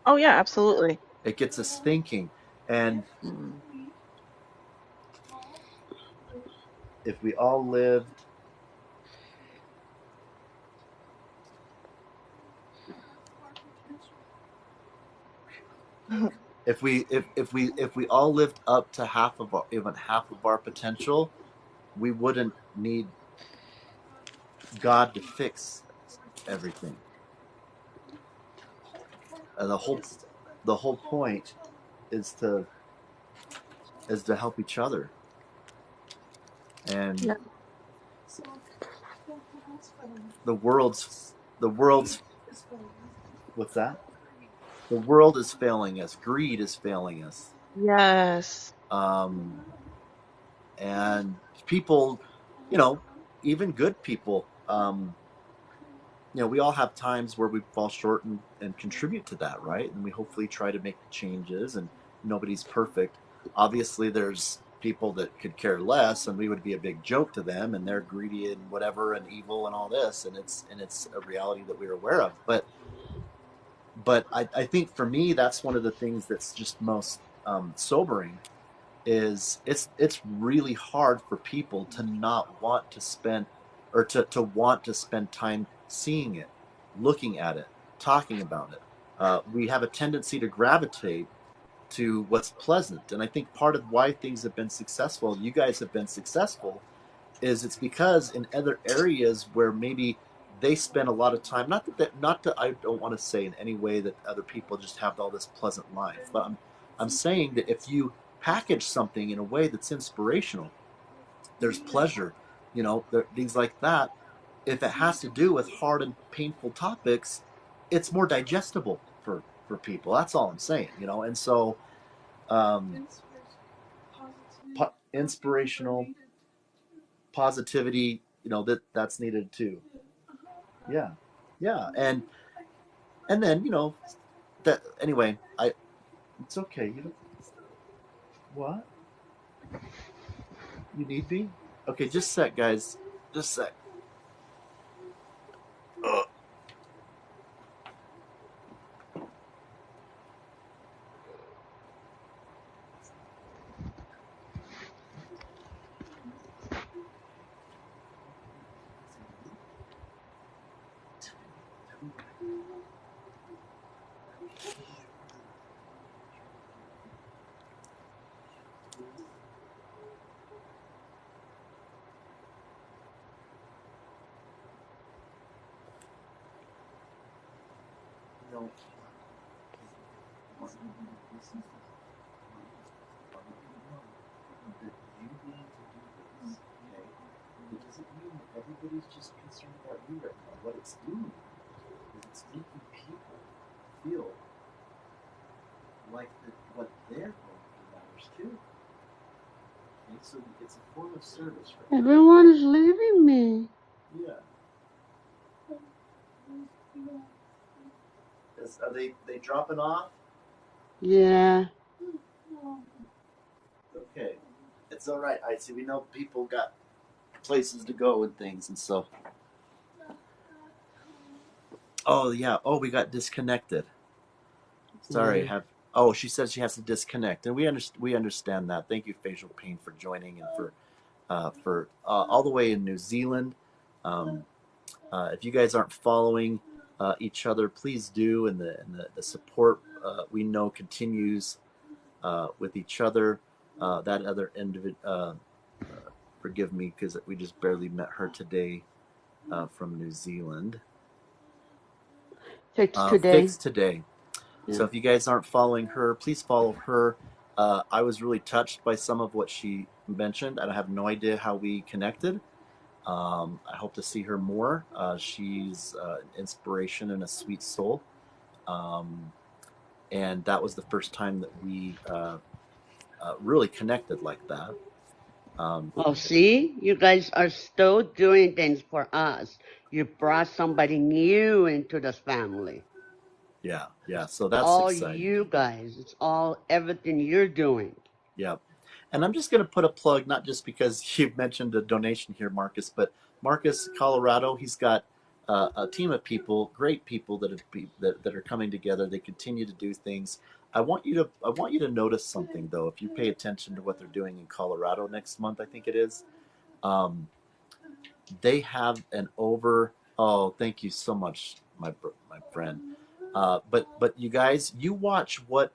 C: Oh, yeah, absolutely.
A: It gets us thinking, and
D: Mm.
A: if we all lived if we all lived up to even half of our potential, we wouldn't need God to fix everything. The whole point is to help each other. And
C: Yeah.
A: the world's what's that? The world is failing us. Greed is failing us.
C: Yes.
A: Um, and people, you know, even good people, we all have times where we fall short and contribute to that, right? And we hopefully try to make changes, and nobody's perfect. Obviously, there's people that could care less, and we would be a big joke to them, and they're greedy and whatever and evil and all this, and it's a reality that we're aware of. But I think for me, that's one of the things that's just most sobering is it's really hard for people to not want to spend or to want to spend time seeing it, looking at it, talking about it. We have a tendency to gravitate to what's pleasant, and I think part of why things have been successful, you guys have been successful, is it's because in other areas where maybe they spend a lot of time, not that I don't want to say in any way that other people just have all this pleasant life, but I'm saying that if you package something in a way that's inspirational, there's pleasure, things like that. If it has to do with hard and painful topics, it's more digestible for people. That's all I'm saying, and so um, inspirational positivity, that's needed too. Yeah, yeah, and then that anyway. It's okay. You don't what you need me. Okay, just a sec, guys. Just a sec. Ugh. No. That you need to do this, okay? It doesn't mean that everybody's just concerned about you right now. What it's doing is it's making people feel like that what they're going through matters too. Okay, so it's a form of service right now.
B: Everyone is leaving me.
A: Yeah. Are they dropping off?
B: Yeah.
A: Okay. It's all right. I see. We know people got places to go and things, and so. Oh yeah. Oh, we got disconnected. Sorry.
B: Yeah.
A: Oh, she says she has to disconnect, and we understand that. Thank you, Facial Pain, for joining and for all the way in New Zealand. Um, if you guys aren't following each other, please do, and the support we know continues with each other. That other individual, forgive me because we just barely met her today from New Zealand.
B: Fix today.
A: Fix today.
B: Yeah.
A: So if you guys aren't following her, please follow her. I was really touched by some of what she mentioned. I have no idea how we connected. I hope to see her more. She's an inspiration and a sweet soul. And that was the first time that we really connected like that.
B: Well, see, you guys are still doing things for us. You brought somebody new into this family.
A: Yeah. So that's
B: all
A: exciting.
B: You guys. It's all everything you're doing.
A: Yeah. And I'm just going to put a plug, not just because you mentioned a donation here, Marcus, but Marcus, Colorado, he's got a team of people, great people that are coming together. They continue to do things. I want you to notice something though. If you pay attention to what they're doing in Colorado next month, I think it is. They have an over. Oh, thank you so much, my friend. But you guys, you watch what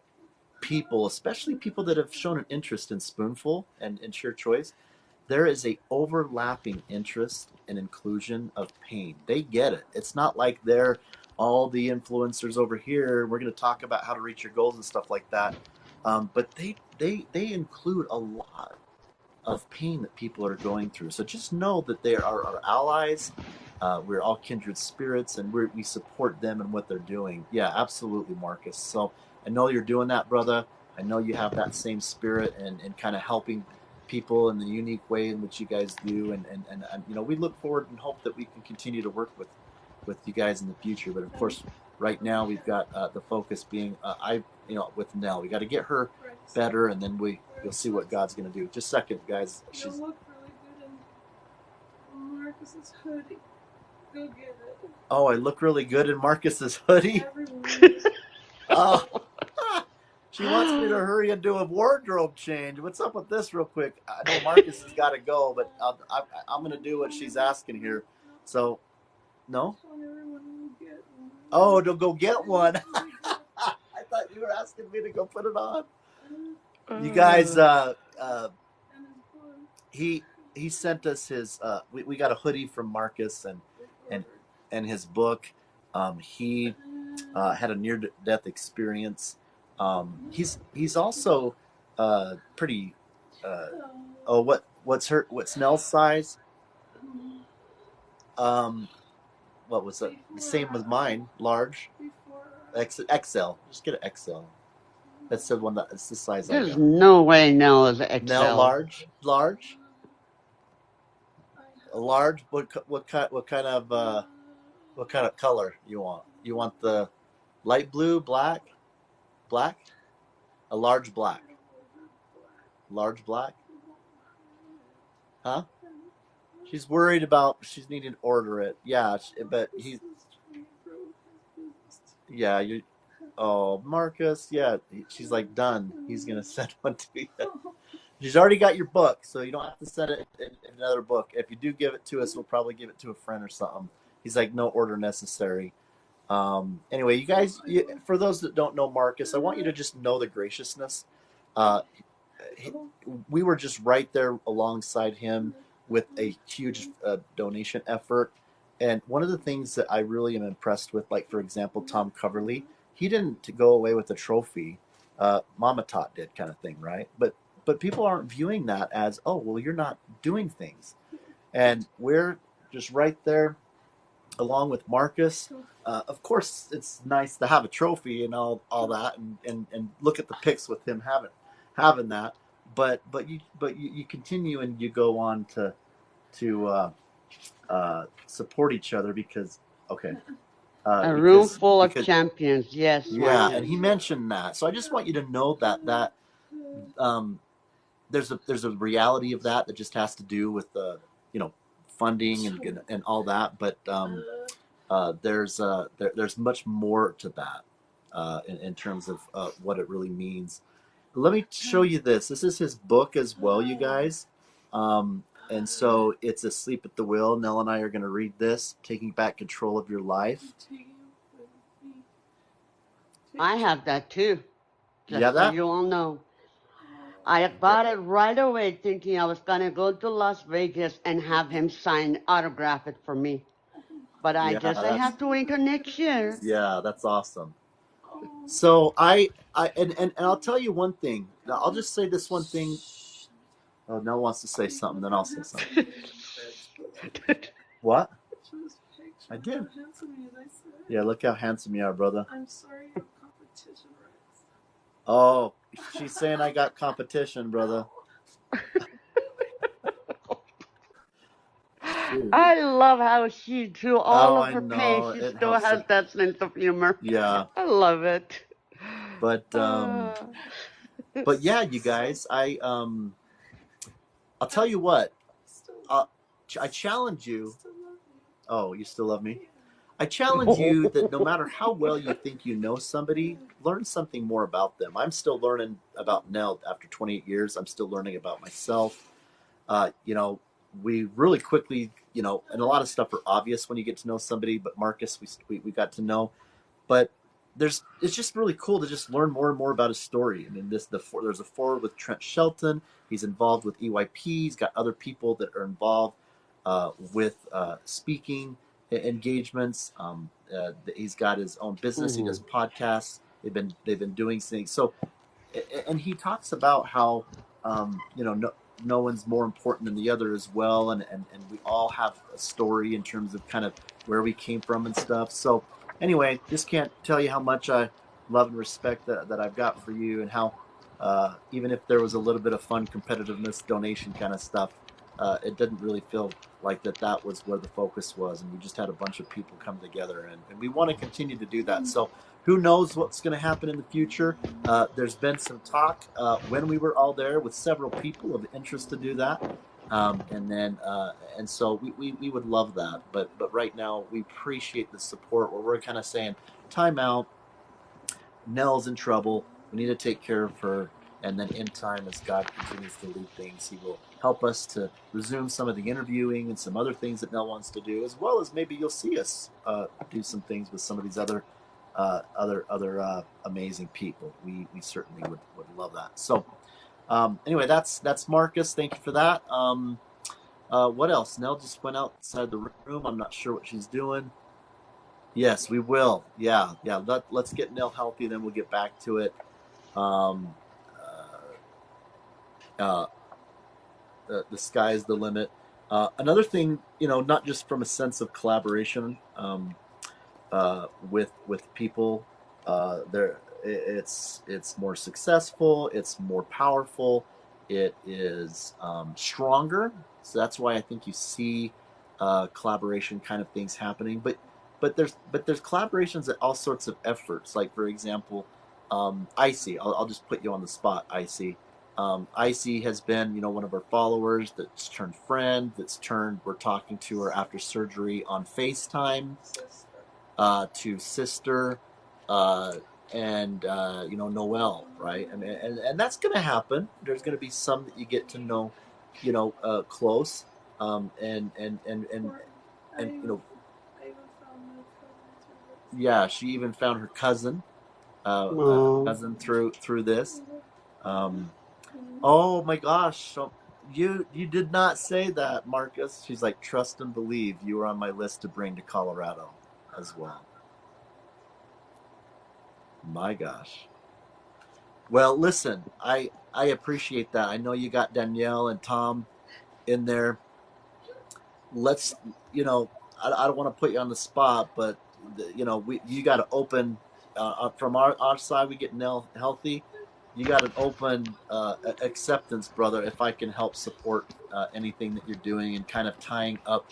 A: people, especially people that have shown an interest in Spoonful and Sheer Choice, there is a overlapping interest and inclusion of pain. They get it. It's not like they're all the influencers over here. We're going to talk about how to reach your goals and stuff like that. But they include a lot of pain that people are going through. So just know that they are our allies. We're all kindred spirits, and we support them and what they're doing. Yeah, absolutely, Marcus. So I know you're doing that, brother. I know you have that same spirit and kind of helping people in the unique way in which you guys do. And we look forward and hope that we can continue to work with you guys in the future. But of course, right now we've got the focus being with Nelle. We got to get her better, and then you'll see what God's going to do. Just a second, guys.
C: You look really good in Marcus's hoodie. Go get it.
A: Oh, I look really good in Marcus's hoodie. Oh, she wants me to hurry and do a wardrobe change. What's up with this, real quick? I know Marcus has got to go, but I'm going to do what she's asking here. So, no. Oh, to go get one. I thought you were asking me to go put it on. You guys, he sent us his. We got a hoodie from Marcus and his book. He had a near death experience. He's also pretty. What's Nell's size? What was it? The same as mine, large. XL. Just get an XL. That's the one that's the size I got.
B: There's no way Nell is XL.
A: Nell large. A large. What kind of color you want? You want the light blue, black, a large black, huh? She's worried about. She's needing to order it. Yeah, but yeah, you. Oh, Marcus. Yeah, she's like done. He's gonna send one to you. She's already got your book, so you don't have to send it in another book. If you do give it to us, we'll probably give it to a friend or something. He's like, no order necessary. Anyway, you guys, for those that don't know Marcus, I want you to just know the graciousness. Uh, we were just right there alongside him with a huge donation effort. And one of the things that I really am impressed with, like for example, Tom Coverly, he didn't go away with a trophy. Mama Tot did, kind of thing, right? But people aren't viewing that as, oh, well, you're not doing things, and we're just right there along with Marcus. Of course, it's nice to have a trophy and all that, and look at the pics with him having that. But you continue and you go on to support each other because okay
B: A room
A: because
B: full of
A: because
B: champions. Yes,
A: yeah, and
B: Marcus.
A: he mentioned that. So I just want you to know that um, there's a reality of that just has to do with the funding and all that, but there's much more to that in terms of what it really means. Let me show you this. This is his book as well, you guys. And so it's Asleep at the Wheel. Nell and I are going to read this, Taking Back Control of Your Life.
B: I have that too,
A: You have
B: just so
A: that?
B: you all know. I bought it right away thinking I was going to go to Las Vegas and have him sign, autograph it for me. But I
A: Yeah,
B: guess I have to wait till next year.
A: that's awesome. So and I'll tell you one thing. Now, I'll just say this one thing. Oh, Nell wants to say something, then I'll say something. What? I did. Yeah, look how handsome you are, brother. I'm sorry, you have competition, Rex. Oh, she's saying I got competition, brother. Shoot.
B: I love how she, through all
A: Oh,
B: of
A: I
B: her pain,
A: know.
B: she
A: It
B: still
A: helps
B: has
A: to.
B: that sense of humor.
A: Yeah,
B: I love it.
A: but
B: Ah.
A: but yeah, you guys, I'll tell you what. Uh, I challenge you. Oh, you still love me? I challenge you that no matter how well you think you know somebody, learn something more about them. I'm still learning about Nell after 28 years. I'm still learning about myself. You know, we really quickly, and a lot of stuff are obvious when you get to know somebody, but Marcus, we got to know. But it's just really cool to just learn more and more about his story. I mean, there's a forward with Trent Shelton. He's involved with EYP. He's got other people that are involved with speaking engagements. He's got his own business. He does podcasts. They've been doing things. So, and he talks about how no one's more important than the other as well, and we all have a story in terms of kind of where we came from and stuff. So anyway, just can't tell you how much I love and respect that I've got for you, and how even if there was a little bit of fun competitiveness, donation kind of stuff, it didn't really feel like that was where the focus was, and we just had a bunch of people come together, and we want to continue to do that. So who knows what's going to happen in the future? There's been some talk when we were all there with several people of interest to do that. And so we would love that. But right now, we appreciate the support where we're kind of saying, time out. Nell's in trouble. We need to take care of her. And then in time, as God continues to lead things, He will help us to resume some of the interviewing and some other things that Nell wants to do, as well as maybe you'll see us do some things with some of these other amazing people. We certainly would love that. So anyway, that's Marcus. Thank you for that. What else? Nell just went outside the room. I'm not sure what she's doing. Yes, we will. Yeah. Let's get Nell healthy, then we'll get back to it. Um, uh, the sky's the limit. Another thing, not just from a sense of collaboration with people, it's more successful, it's more powerful, it is stronger. So that's why I think you see collaboration kind of things happening. But there's collaborations at all sorts of efforts. Like for example, Icy. I'll just put you on the spot, Icy. Icy has been, one of our followers that's turned friend, we're talking to her after surgery on FaceTime, to sister, uh, and, Noel, right? And that's going to happen. There's going to be some that you get to know, close, and, yeah, she even found her cousin,
B: Oh.
A: through this. Um, oh my gosh, so you did not say that, Marcus. She's like, trust and believe. You were on my list to bring to Colorado as well. My gosh. Well, listen, I appreciate that. I know you got Danielle and Tom in there. Let's, I don't want to put you on the spot, but you got to open, from our side. We get Nell healthy. You got an open acceptance, brother. If I can help support anything that you're doing and kind of tying up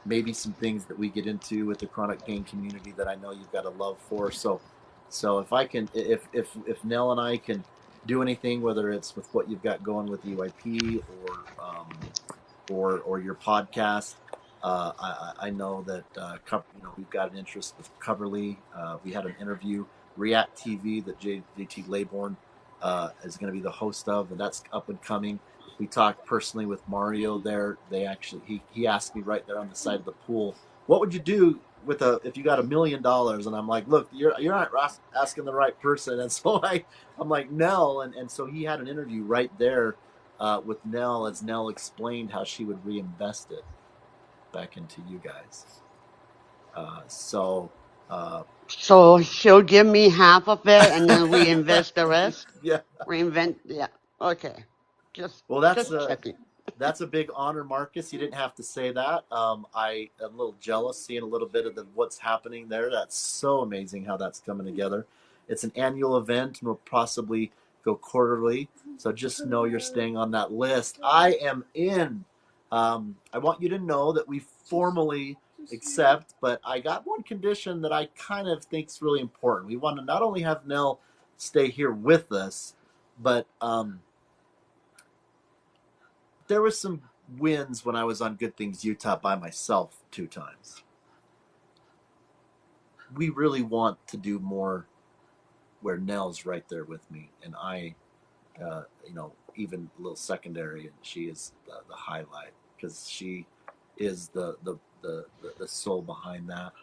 A: maybe some things that we get into with the chronic pain community that I know you've got a love for. So if I can, if Nell and I can do anything, whether it's with what you've got going with EYP or your podcast. I know that we've got an interest with Coverly. We had an interview, React TV, that JT Laybourne is going to be the host of, and that's up and coming. We talked personally with Mario there. He asked me right there on the side of the pool, what would you do if you got $1 million? And I'm like, look, you're not asking the right person. And so I'm like, Nell, and so he had an interview right there with Nell, as Nell explained how she would reinvest it back into you guys. So
B: So she'll give me half of it and then we invest the rest?
A: yeah.
B: Reinvent, yeah. Okay. Just
A: Well,
B: just checking.
A: that's a big honor, Marcus. You didn't have to say that. I am a little jealous seeing a little bit of what's happening there. That's so amazing how that's coming together. It's an annual event and will possibly go quarterly. So just know you're staying on that list. I am in. I want you to know that we formally accept, but I got one condition that I kind of think is really important. We want to not only have Nell stay here with us, but there was some wins when I was on Good Things Utah by myself 2 times. We really want to do more where Nell's right there with me, and I, even a little secondary, and she is the highlight because she is the soul behind that.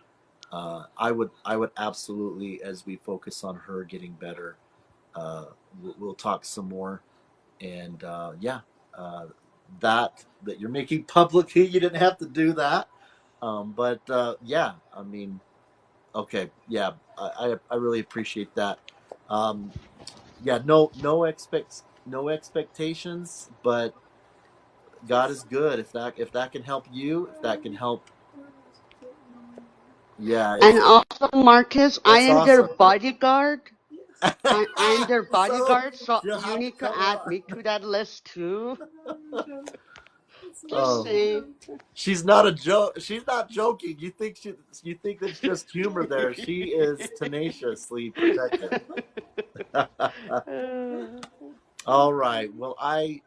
A: I would absolutely, as we focus on her getting better, we'll talk some more, and uh, that you're making publicly. You didn't have to do that, but yeah, I mean, okay, yeah, I really appreciate that. Um, yeah, no expectations, but God is good. If that can help you, if that can help, yeah,
B: And also, Marcus, I
A: that's
B: am their
A: awesome.
B: bodyguard. I'm their
A: So
B: bodyguard, so
A: you'll
B: you
A: have to
B: need to
A: come
B: add
A: on.
B: me to that list too. Just
A: Oh,
B: saying.
A: she's not a joke. She's not joking. You think that's just humor there. She is tenaciously protected. All right. Well, I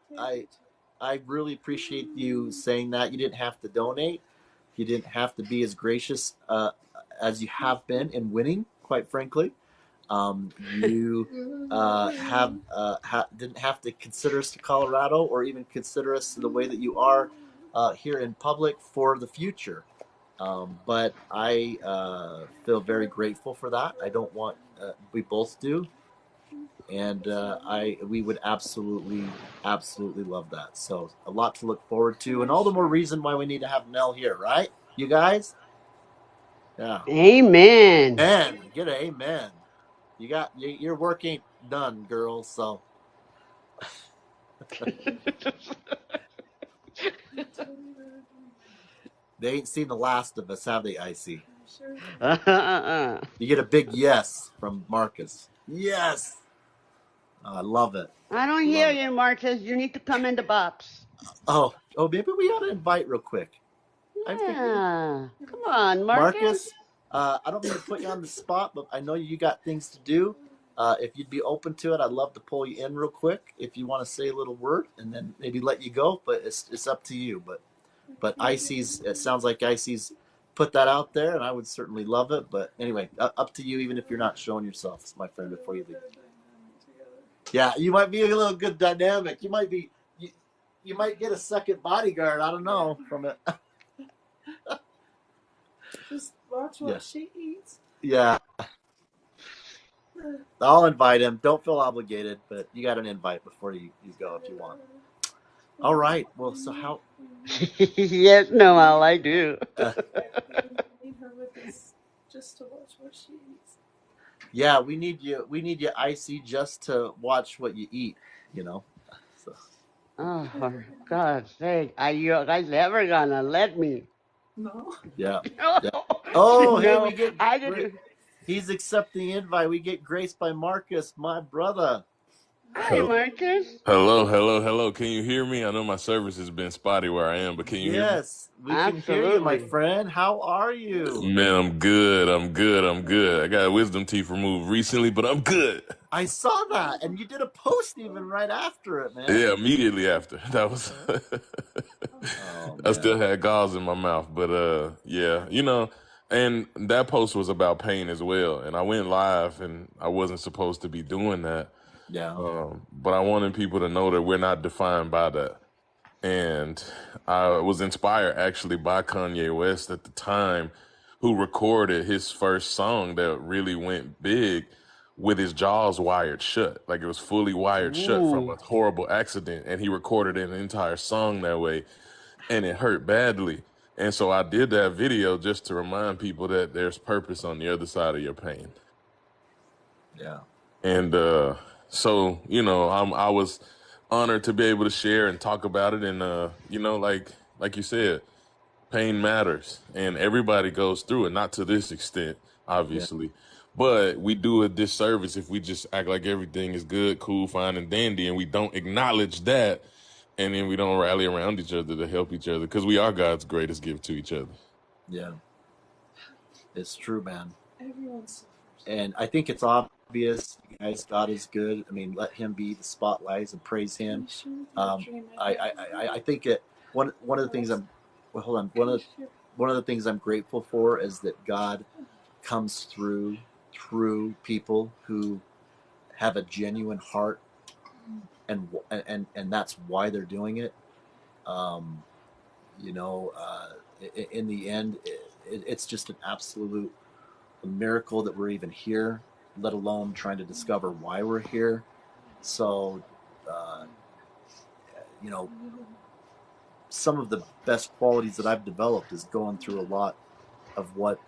A: really appreciate you saying that. You didn't have to donate. You didn't have to be as gracious as you have been in winning, quite frankly. You didn't have to consider us to Colorado or even consider us the way that you are here in public for the future. But I feel very grateful for that. I don't want, we both do, and we would absolutely love that. So a lot to look forward to, and all the more reason why we need to have Nell here, right? You guys, yeah.
B: Amen.
A: Man, get an amen. Your work ain't done, girls. So they ain't seen the last of us, have they, Icy? You get a big yes from Marcus. Yes, I love it.
B: I don't hear
A: Love it.
B: you, Marcus. You need to come in the box.
A: Oh, maybe we ought to invite real quick. I'm thinking,
B: Yeah. Come on, Marcus.
A: Marcus. I don't mean to put you on the spot, but I know you got things to do. If you'd be open to it, I'd love to pull you in real quick if you want to say a little word, and then maybe let you go. But it's up to you. But Icy's, it sounds like Icy's put that out there, and I would certainly love it. But anyway, up to you. Even if you're not showing yourself, my friend, before you leave. Yeah, you might be a little good dynamic. You might get a second bodyguard. I don't know from it. Just watch what she eats. Yeah, I'll invite him. Don't feel obligated, but you got an invite before you go if you want. All right. Well, so how?
B: Yes, Noel, I do.
A: Uh, yeah, we need you. We need you, icy, just to watch what you eat. You know. So,
B: Oh, for God's sake, are you guys ever gonna let me?
A: yeah.
B: No,
A: Yeah. Oh, hey, we
B: no,
A: get
B: I
A: great.
B: didn't.
A: He's accepting the invite. We get graced by Marcus, my brother.
B: Hi, Marcus.
E: Hello, hello, hello. Can you hear me? I know my service has been spotty where I am, but can you hear me?
A: Yes, we can hear you, my
B: Absolutely.
A: friend. How are you?
E: Man, I'm good. I'm good. I'm good. I got wisdom teeth removed recently, but I'm good.
A: I saw that, and you did a post even right after it, man.
E: Yeah, immediately after. That was
A: Oh
E: I still
A: man.
E: had gauze in my mouth, but yeah, and that post was about pain as well. And I went live and I wasn't supposed to be doing that.
A: Yeah.
E: But I wanted people to know that we're not defined by that. And I was inspired actually by Kanye West at the time, who recorded his first song that really went big with his jaws wired shut. Like it was fully wired shut from
B: Ooh,
E: a horrible accident. And he recorded an entire song that way, and it hurt badly. And so I did that video just to remind people that there's purpose on the other side of your pain.
A: Yeah.
E: And I was honored to be able to share and talk about it. And like you said, pain matters, and everybody goes through it. Not to this extent,
A: Yeah.
E: obviously, but we do a disservice if we just act like everything is good, cool, fine, and dandy, and we don't acknowledge that, and then we don't rally around each other to help each other, because we are God's greatest gift to each other.
A: Yeah. It's true, man. And I think it's obvious, guys. God is good. I mean, let Him be the spotlights and praise Him. I think it. One of the things I'm. Well, hold on. One of the things I'm grateful for is that God comes through people who have a genuine heart, and that's why they're doing it. Um, you know, in the end, it's just an absolute miracle that we're even here, let alone trying to discover why we're here. So, uh, you know, some of the best qualities that I've developed is going through a lot of what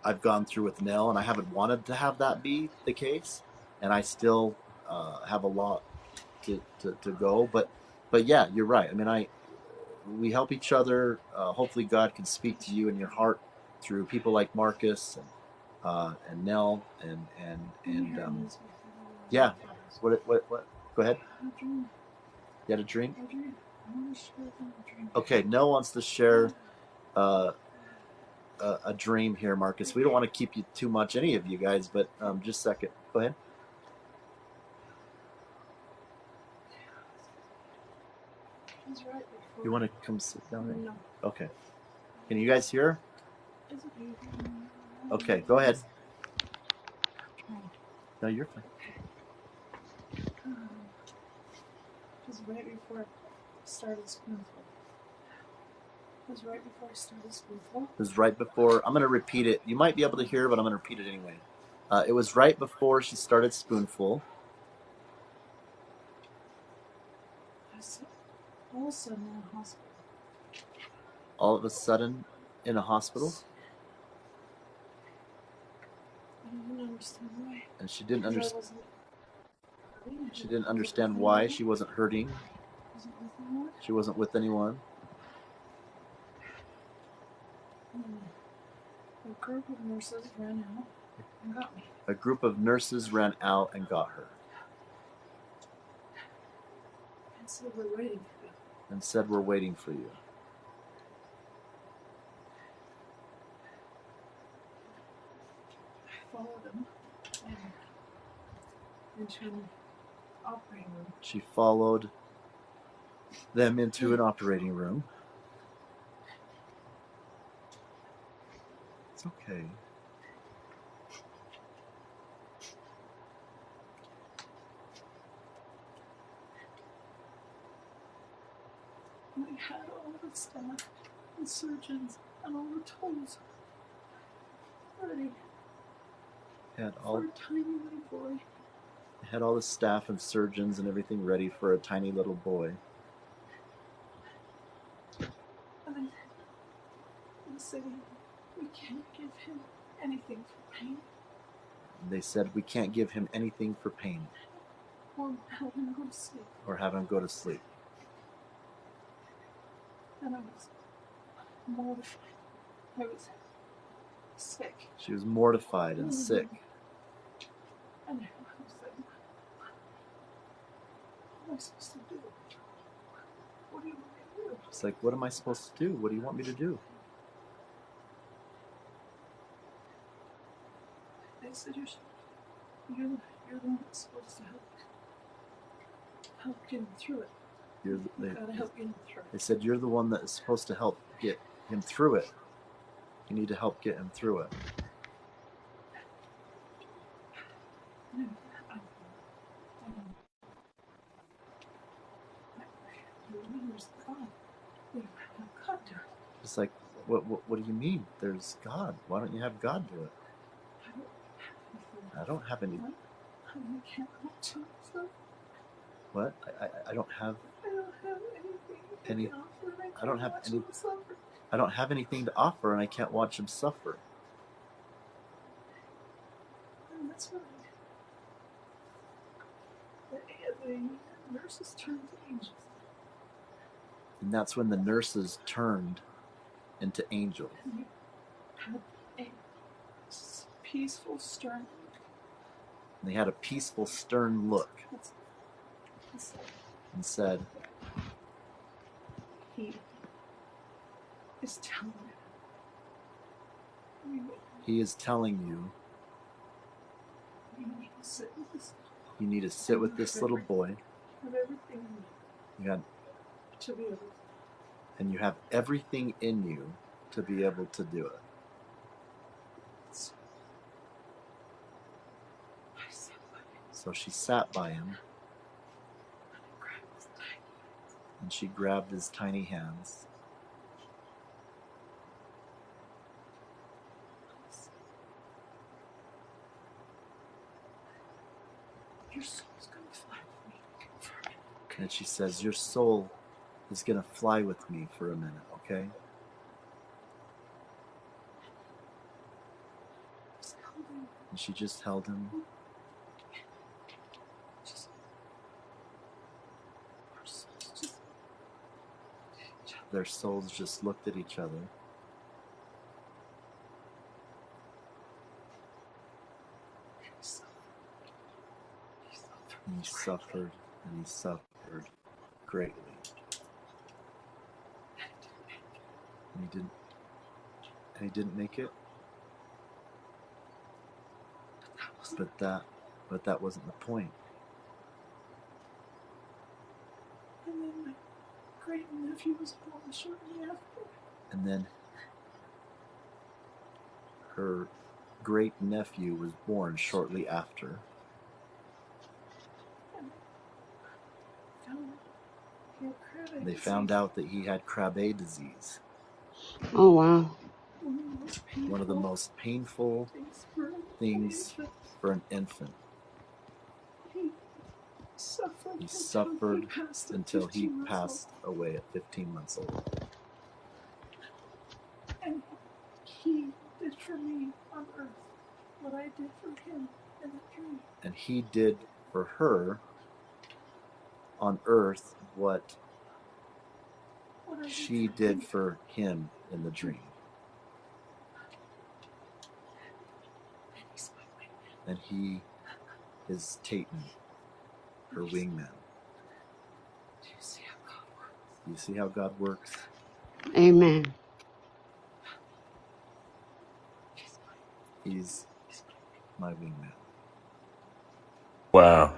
A: I've gone through with Nell, and I haven't wanted to have that be the case, and I still have a lot to go. But yeah, you're right. I mean, we help each other. Hopefully, God can speak to you in your heart through people like Marcus and Nell and yeah. What? Go ahead. You had a dream. Okay, Nell wants to share uh, a dream here, Marcus. We don't want to keep you too much, any of you guys, but just a second. Go ahead. You want to come sit down there? Okay. Can you guys hear? Okay, go ahead. No, you're fine. It was right before. I'm going to repeat it. You might be able to hear, but I'm going to repeat it anyway. It was right before she started Spoonful. All of a sudden, in a hospital, and she didn't understand. She didn't understand why she wasn't hurting. She wasn't with anyone. A group of nurses ran out and got her. And said, "We're waiting for you." She followed them into an operating room. It's okay. had all
C: for a tiny little boy.
A: had all the staff and surgeons and everything ready for a tiny little boy.
C: And they said, we can't give him anything for pain.
A: They said, we can't give him anything for pain.
C: Or have him go to sleep.
A: Or have him go to sleep.
C: And I was mortified. I was sick.
A: She was mortified and sick.
C: And I said, what am I supposed to do? What do you want me to do?
A: It's like, what am I supposed to do? What do you want me to do?
C: They said, you're the one that's supposed to help get him through it. You gotta help get him through it.
A: They said, you're the one that is supposed to help get him through it. You need to help get him through it. It's like, what do you mean? There's God. Why don't you have God do it? I don't have any. What? I don't have any. I don't have any. I don't have anything to offer, and I can't watch him suffer.
C: And that's when the nurses turned to angels.
A: And that's when the nurses turned into angels.
C: And you had a peaceful, stern look.
A: And they had a peaceful, stern look. And said,
C: He is telling you.
A: He is telling you.
C: You need to sit with this.
A: You need to sit with this little boy.
C: Have everything
A: you had
C: to be able.
A: And you have everything in you to be able to do it. So she sat by him. And she grabbed his tiny hands.
C: Your soul's gonna fly with me for a minute.
A: And she says, your soul is gonna fly with me for a minute, okay? And she just held him. Their souls just looked at each other. And he suffered, and he suffered greatly. And he didn't make it. But that wasn't the point.
C: And then my great nephew was born shortly after.
A: And then her great nephew was born shortly after. They found out that he had Krabbe disease.
B: Oh, wow.
A: One of the most painful things for an infant.
C: He
A: suffered until he passed away at 15 months old.
C: And he did for me on earth what I did for him in the dream.
A: And he did for her on earth what she did for him in the dream. And he is Tayton, her wingman.
C: Do you see how God works?
A: Do you see how God works?
B: Amen.
A: He's my wingman.
E: Wow.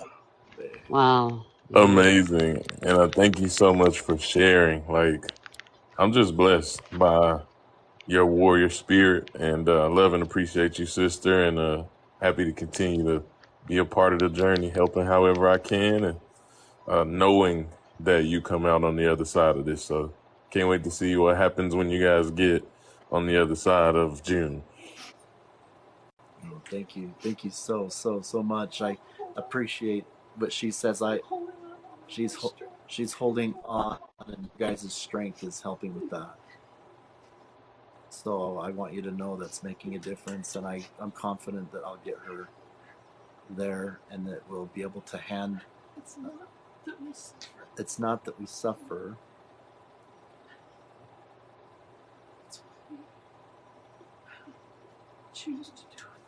B: Wow.
E: Amazing. And I thank you so much for sharing. Like, I'm just blessed by your warrior spirit, and love and appreciate you, sister, and happy to continue to be a part of the journey, helping however I can, and knowing that you come out on the other side of this. So can't wait to see what happens when you guys get on the other side of June.
A: Thank you so much. I appreciate what she says. She's she's holding on, and you guys' strength is helping with that. So I want you to know that's making a difference, and I'm confident that I'll get her there, and that we'll be able to hand. It's not that we suffer. It's not that we suffer.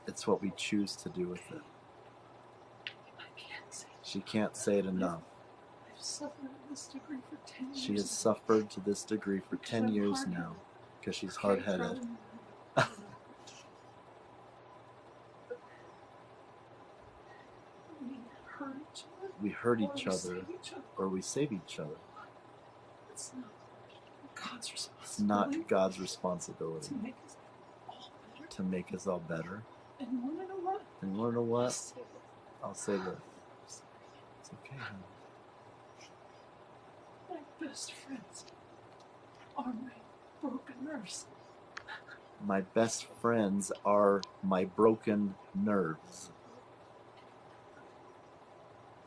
A: It's what we choose to do with it. She can't say it enough. She has suffered to this degree for 10 years now because she's hard-headed. We hurt each other, or we save each other. It's not God's responsibility to make us all better. And you want to know what? I'll say this. It's okay, honey. My best friends are my broken nerves. My best friends are my broken nerves.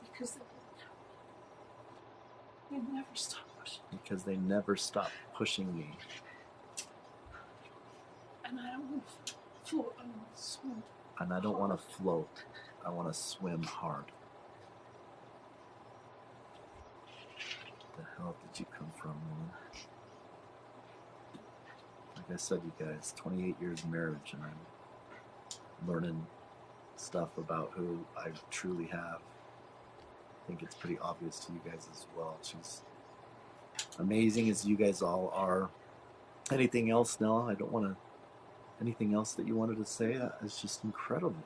A: Because they never stop pushing. Because they never stop pushing me. And I don't want to float, I want to swim. And I don't want to float, I want to swim hard. Where the hell did you come from, woman? Like I said, you guys, 28 years of marriage, and I'm learning stuff about who I truly have. I think it's pretty obvious to you guys as well. She's amazing as you guys all are. Anything else, Nelle? I don't want to. Anything else that you wanted to say? It's just incredible.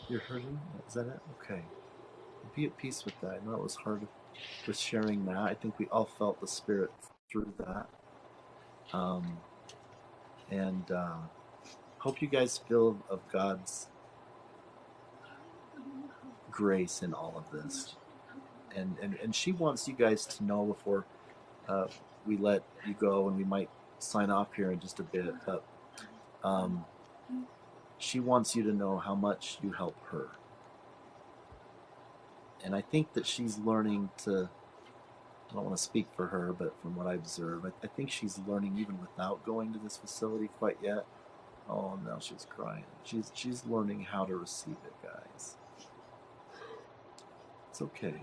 A: You're hurting? Is that it? Okay. Be at peace with that. I know it was hard with sharing that. I think we all felt the spirit through that. And hope you guys feel of God's grace in all of this. And she wants you guys to know before we let you go, and we might sign off here in just a bit, but she wants you to know how much you help her. And I think that she's learning to, I don't want to speak for her, but from what I observe, I think she's learning even without going to this facility quite yet. Oh, now she's crying. She's learning how to receive it, guys. It's okay.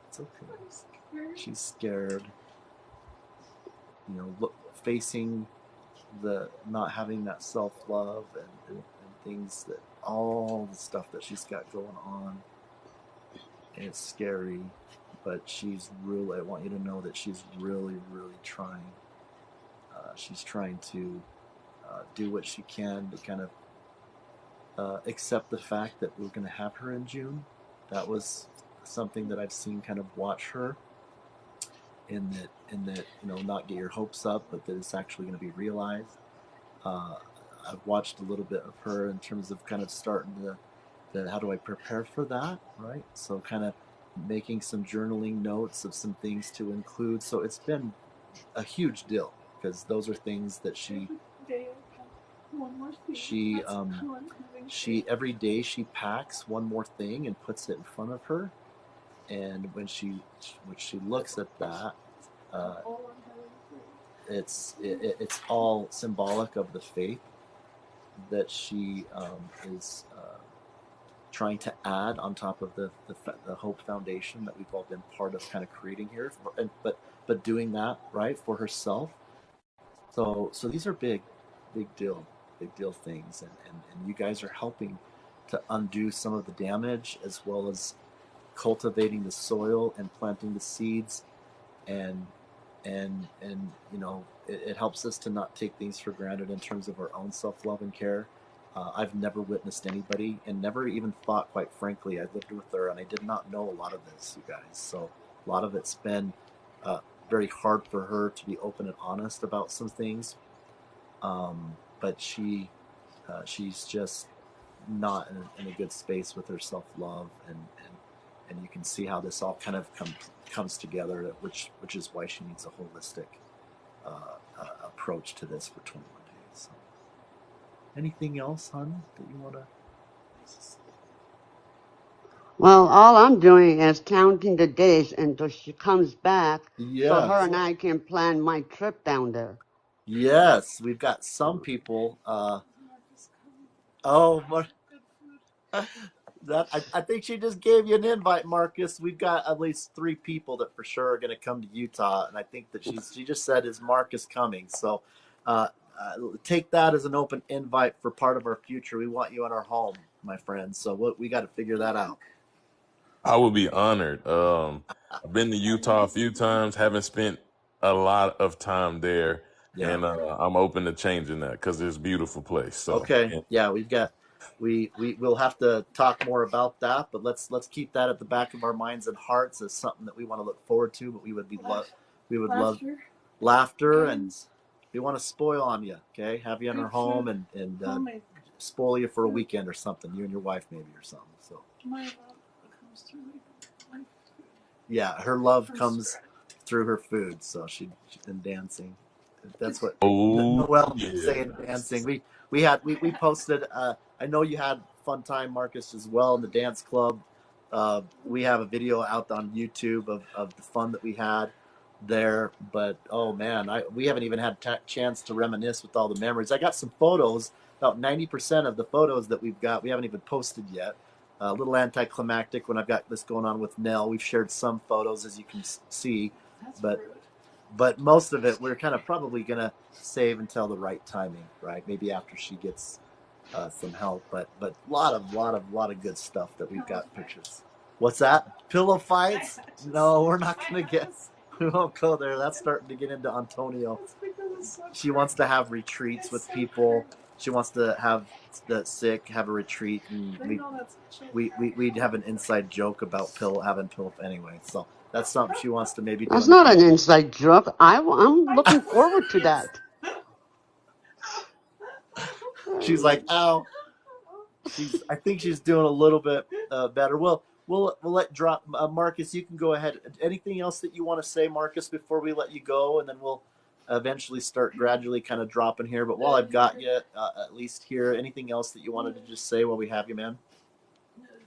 A: It's okay. She's scared. You know, facing the not having that self-love and things, that all the stuff that she's got going on. And it's scary, but she's really, I want you to know that she's really, really trying. She's trying to do what she can to kind of accept the fact that we're going to have her in June. That was something that I've seen kind of watch her in that you know, not get your hopes up, but that it's actually going to be realized. I've watched a little bit of her in terms of kind of starting to how do I prepare for that, right? So kind of making some journaling notes of some things to include. So it's been a huge deal because those are things that she every day she packs one more thing and puts it in front of her, and when she looks at that, it's all symbolic of the faith that she is trying to add on top of the Hope Foundation that we've all been part of kind of creating here, but doing that right for herself. So these are big deal things, and you guys are helping to undo some of the damage, as well as cultivating the soil and planting the seeds, and you know, it helps us to not take things for granted in terms of our own self-love and care. I've never witnessed anybody, and never even thought, quite frankly, I lived with her and I did not know a lot of this, you guys. So a lot of it's been very hard for her to be open and honest about some things. But she's just not in a good space with her self-love, and you can see how this all kind of comes together, which is why she needs a holistic approach to this for 21 days. So, anything else, hon, that you want to
B: Well, all I'm doing is counting the days until she comes back so her
A: Yes.
B: and I can plan my trip down there.
A: Yes, we've got some people. Oh, I think she just gave you an invite, Marcus. We've got at least 3 people that for sure are going to come to Utah, and I think that she just said, "Is Marcus coming?" So, uh, take that as an open invite for part of our future. We want you in our home, my friends. So we got to figure that out.
E: I would be honored. I've been to Utah a few times, haven't spent a lot of time there,
A: Yeah.
E: and I'm open to changing that because it's a beautiful place. So,
A: Okay.
E: yeah.
A: Yeah, we'll have to talk more about that, but let's keep that at the back of our minds and hearts as something that we want to look forward to. But we would love laughter, and we want to spoil on you. Okay, have you in our home and spoil you for a weekend or something. You and your wife maybe or something. So yeah, her love comes through her food. So she's been dancing. That's what
E: Oh,
A: Noel
E: yeah.
A: saying dancing. We posted. I know you had fun time, Marcus, as well in the dance club. We have a video out on YouTube of the fun that we had there. But oh man, we haven't even had chance to reminisce with all the memories. I got some photos. About 90% of the photos that we've got, we haven't even posted yet. A little anticlimactic when I've got this going on with Nell. We've shared some photos, as you can see, but most of it we're kind of probably gonna save until the right timing, right? Maybe after she gets some help. But lot of good stuff that we've got pictures. What's that? Pillow fights? No, we're not gonna get. We won't go there. That's starting to get into Antonio. She wants to have retreats with people. She wants to have the sick have a retreat, and we'd have an inside joke about having pillow anyway. So that's something she wants to maybe do
B: That's
A: in the
B: not an
A: future.
B: inside joke. I'm looking forward to that.
A: She's like, ow. I think she's doing a little bit better. We'll let drop. Marcus, you can go ahead. Anything else that you want to say, Marcus, before we let you go, and then we'll eventually start gradually kind of dropping here. But while I've got you, at least here, anything else that you wanted to just say while we have you, man?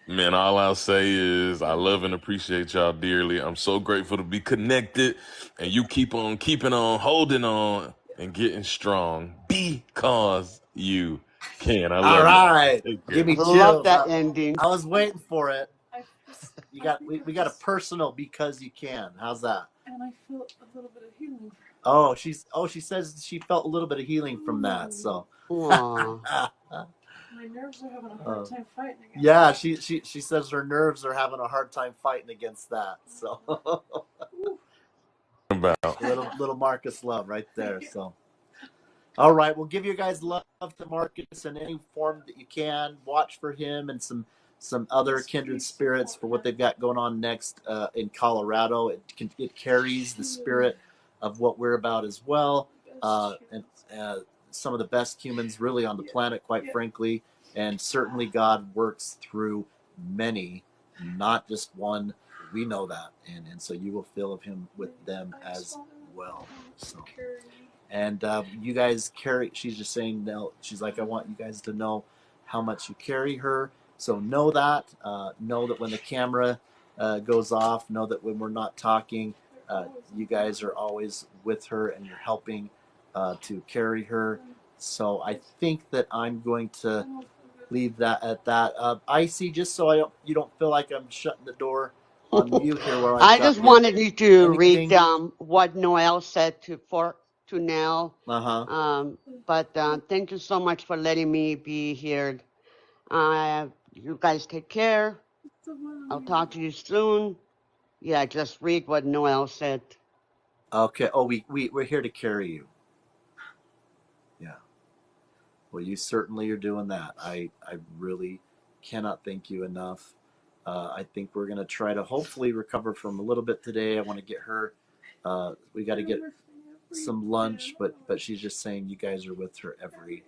E: Man, all I'll say is I love and appreciate y'all dearly. I'm so grateful to be connected, and you keep on keeping on, holding on, and getting strong because you can. I
A: All
E: love y'all.
A: right,
E: Take
A: give
E: care.
A: me
B: I love
A: chills.
B: that ending.
A: I was waiting for it. We got a personal because you can. How's that? Oh, she says she felt a little bit of healing from that. So,
B: Aw.
A: yeah, she says her nerves are having a hard time fighting against that. So,
E: About.
A: little Marcus love right there. So, all right, we'll give you guys love to Marcus in any form that you can. Watch for him and some other kindred spirits for what they've got going on next in Colorado. It carries the spirit of what we're about as well, and some of the best humans really on the planet, quite frankly. And certainly God works through many, not just one. We know that, and so you will feel of Him with them as well. So. And you guys carry. She's just saying, no. She's like, I want you guys to know how much you carry her. So know that. Know that when the camera goes off, know that when we're not talking, you guys are always with her and you're helping to carry her. So I think that I'm going to leave that at that. Icy, just so you don't feel like I'm shutting the door on you here where I've
B: I just
A: got you.
B: wanted you to read
A: Anything?
B: what Noel said to Nell.
A: Uh huh.
B: But thank you so much for letting me be here. You guys take care. I'll talk to you soon. Yeah, just read what Noel said.
A: Okay. Oh, we're here to carry you. Yeah. Well, you certainly are doing that. I really cannot thank you enough. I think we're going to try to hopefully recover from a little bit today. I want to get her. We got to get some lunch, but she's just saying you guys are with her every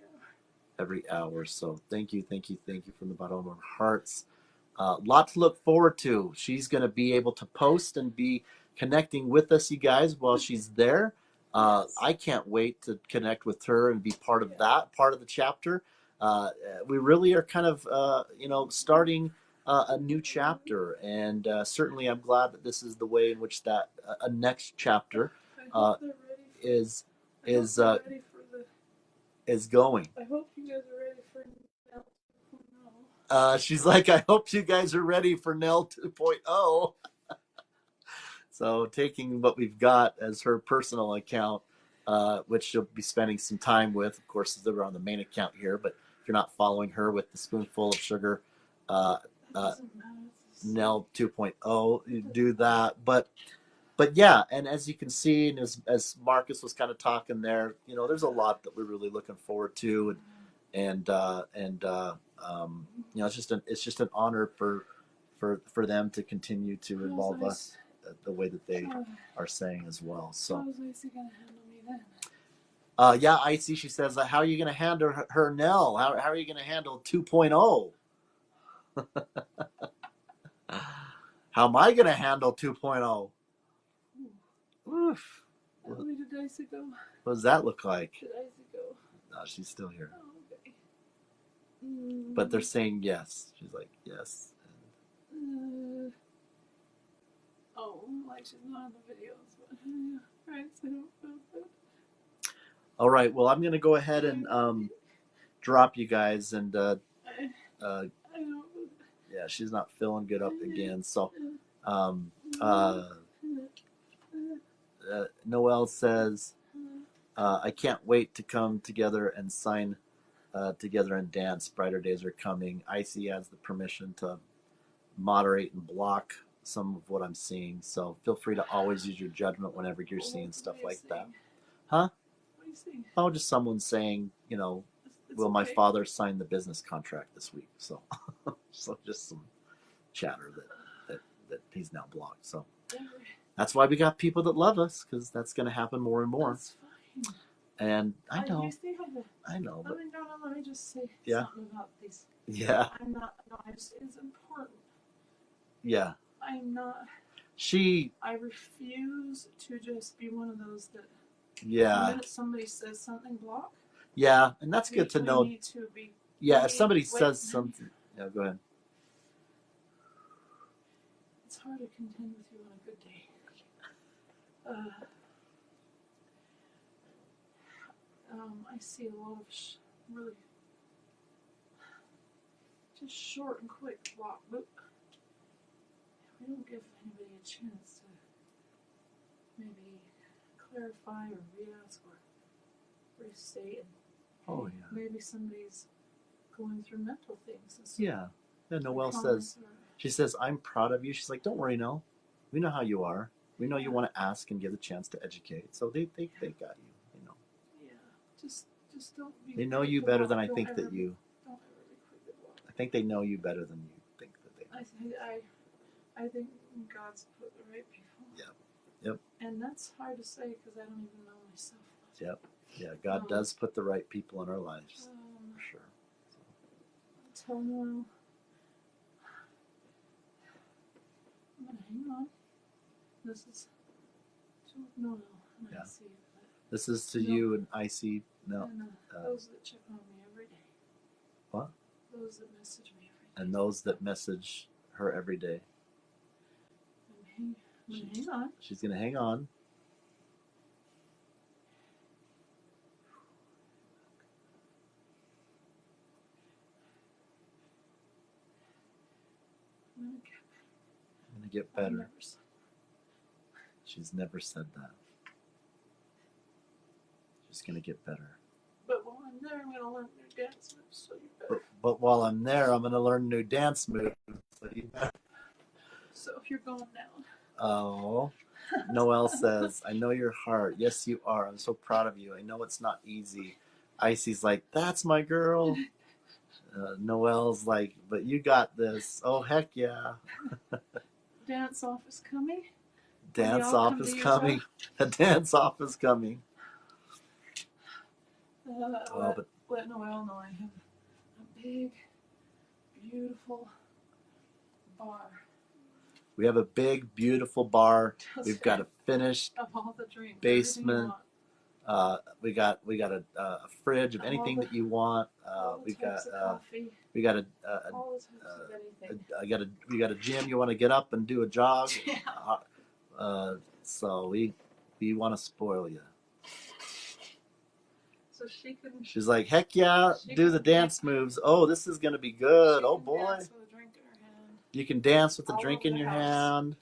A: hour. So thank you, thank you, thank you from the bottom of our hearts. Lot to look forward to. She's going to be able to post and be connecting with us, you guys, while she's there. I can't wait to connect with her and be part of that part of the chapter. we really are kind of, starting a new chapter. And certainly I'm glad that this is the way in which that a next chapter is is is going.
F: I hope you guys are ready for Nelle 2.0.
A: She's like, I hope you guys are ready for Nelle 2.0. So taking what we've got as her personal account, which she'll be spending some time with, of course, they're on the main account here, but if you're not following her with the spoonful of sugar, Nelle 2.0, you do that. But yeah, and as you can see, and as Marcus was kind of talking there, there's a lot that we're really looking forward to, and it's just an honor for them to continue to involve us the way that they are saying as well. So
F: how's Icy gonna handle me then?
A: yeah, Icy, she says, how are you going to handle her Nelle? How are you going to handle 2.0? How am I going to handle 2.0? Oof.
F: Where did Icy go?
A: What does that look like?
F: Did Icy go?
A: No, she's still here.
F: Oh, okay.
A: But they're saying yes. She's like, yes.
F: Like she's not in the videos, but yeah. Right, so I don't feel good.
A: All right, well, I'm going to go ahead and drop you guys. And
F: I don't.
A: yeah, she's not feeling good up again. So Noelle says, I can't wait to come together and sign together and dance. Brighter days are coming. Icy has the permission to moderate and block some of what I'm seeing. So feel free to always use your judgment whenever you're seeing stuff like that. Huh?
F: What are you saying?
A: Oh, just someone saying, will my father sign the business contract this week? So, so just some chatter that he's now blocked. So that's why we got people that love us, because that's going to happen more and more.
F: That's fine.
A: And I know.
F: I know. But let me just say something about these.
A: Yeah.
F: I'm not. No, it's important.
A: Yeah.
F: I'm not. I refuse to just be one of those that.
A: Yeah.
F: The minute somebody says something, block.
A: Yeah, and that's good to know.
F: Need to be.
A: If somebody says something, yeah, go ahead.
F: It's hard to contend with you on a good day. I see a lot of really just short and quick block, but we don't give anybody a chance to maybe clarify or re-ask or restate. And maybe somebody's going through mental things. And so
A: yeah. Noelle says, she says, I'm proud of you. She's like, don't worry, Nelle. We know how you are. We know you want to ask and give the chance to educate. So they got you,
F: Yeah, just don't be.
A: They know you better than I think that you.
F: Don't ever be quick to block.
A: I think they know you better than you think that they know.
F: I think God's put the right people.
A: Yep.
F: And that's hard to say because I don't even know myself.
A: Yep. Yeah, God does put the right people in our lives. For sure. So.
F: Tell Noelle. I'm going to hang on. This is to Noelle and Icy.
A: This is to you and Icy. No.
F: And those that check on me every day.
A: What?
F: Those that message me every day.
A: And those that message her every day.
F: I'm going to hang on.
A: She's going to hang on. I'm going to get better. She's never said that. She's going to get better.
F: But while I'm there, I'm going to learn new dance moves, so you better.
A: But while I'm there, I'm going to learn new dance moves, so you better.
F: So if you're going down.
A: Oh. Noelle says, I know your heart. Yes, you are. I'm so proud of you. I know it's not easy. Icy's like, that's my girl. Noelle's like, but you got this. Oh, heck yeah.
F: Dance off is coming.
A: Dance off is coming. A dance off is coming.
F: Let Noelle know I have a big, beautiful bar.
A: We have a big, beautiful bar. We've got a finished
F: of all the drinks,
A: basement. We got a fridge of anything that you want. We got
F: coffee.
A: we got
F: All the types of anything.
A: we got a gym. You want to get up and do a jog?
F: Yeah.
A: So we want to spoil you.
F: So she can.
A: She's like, heck yeah, do the dance moves. Oh, this is gonna be good. Oh boy.
F: Dance with a drink in her hand.
A: You can dance with a
F: All
A: drink
F: over
A: in
F: the
A: your
F: house.
A: hand.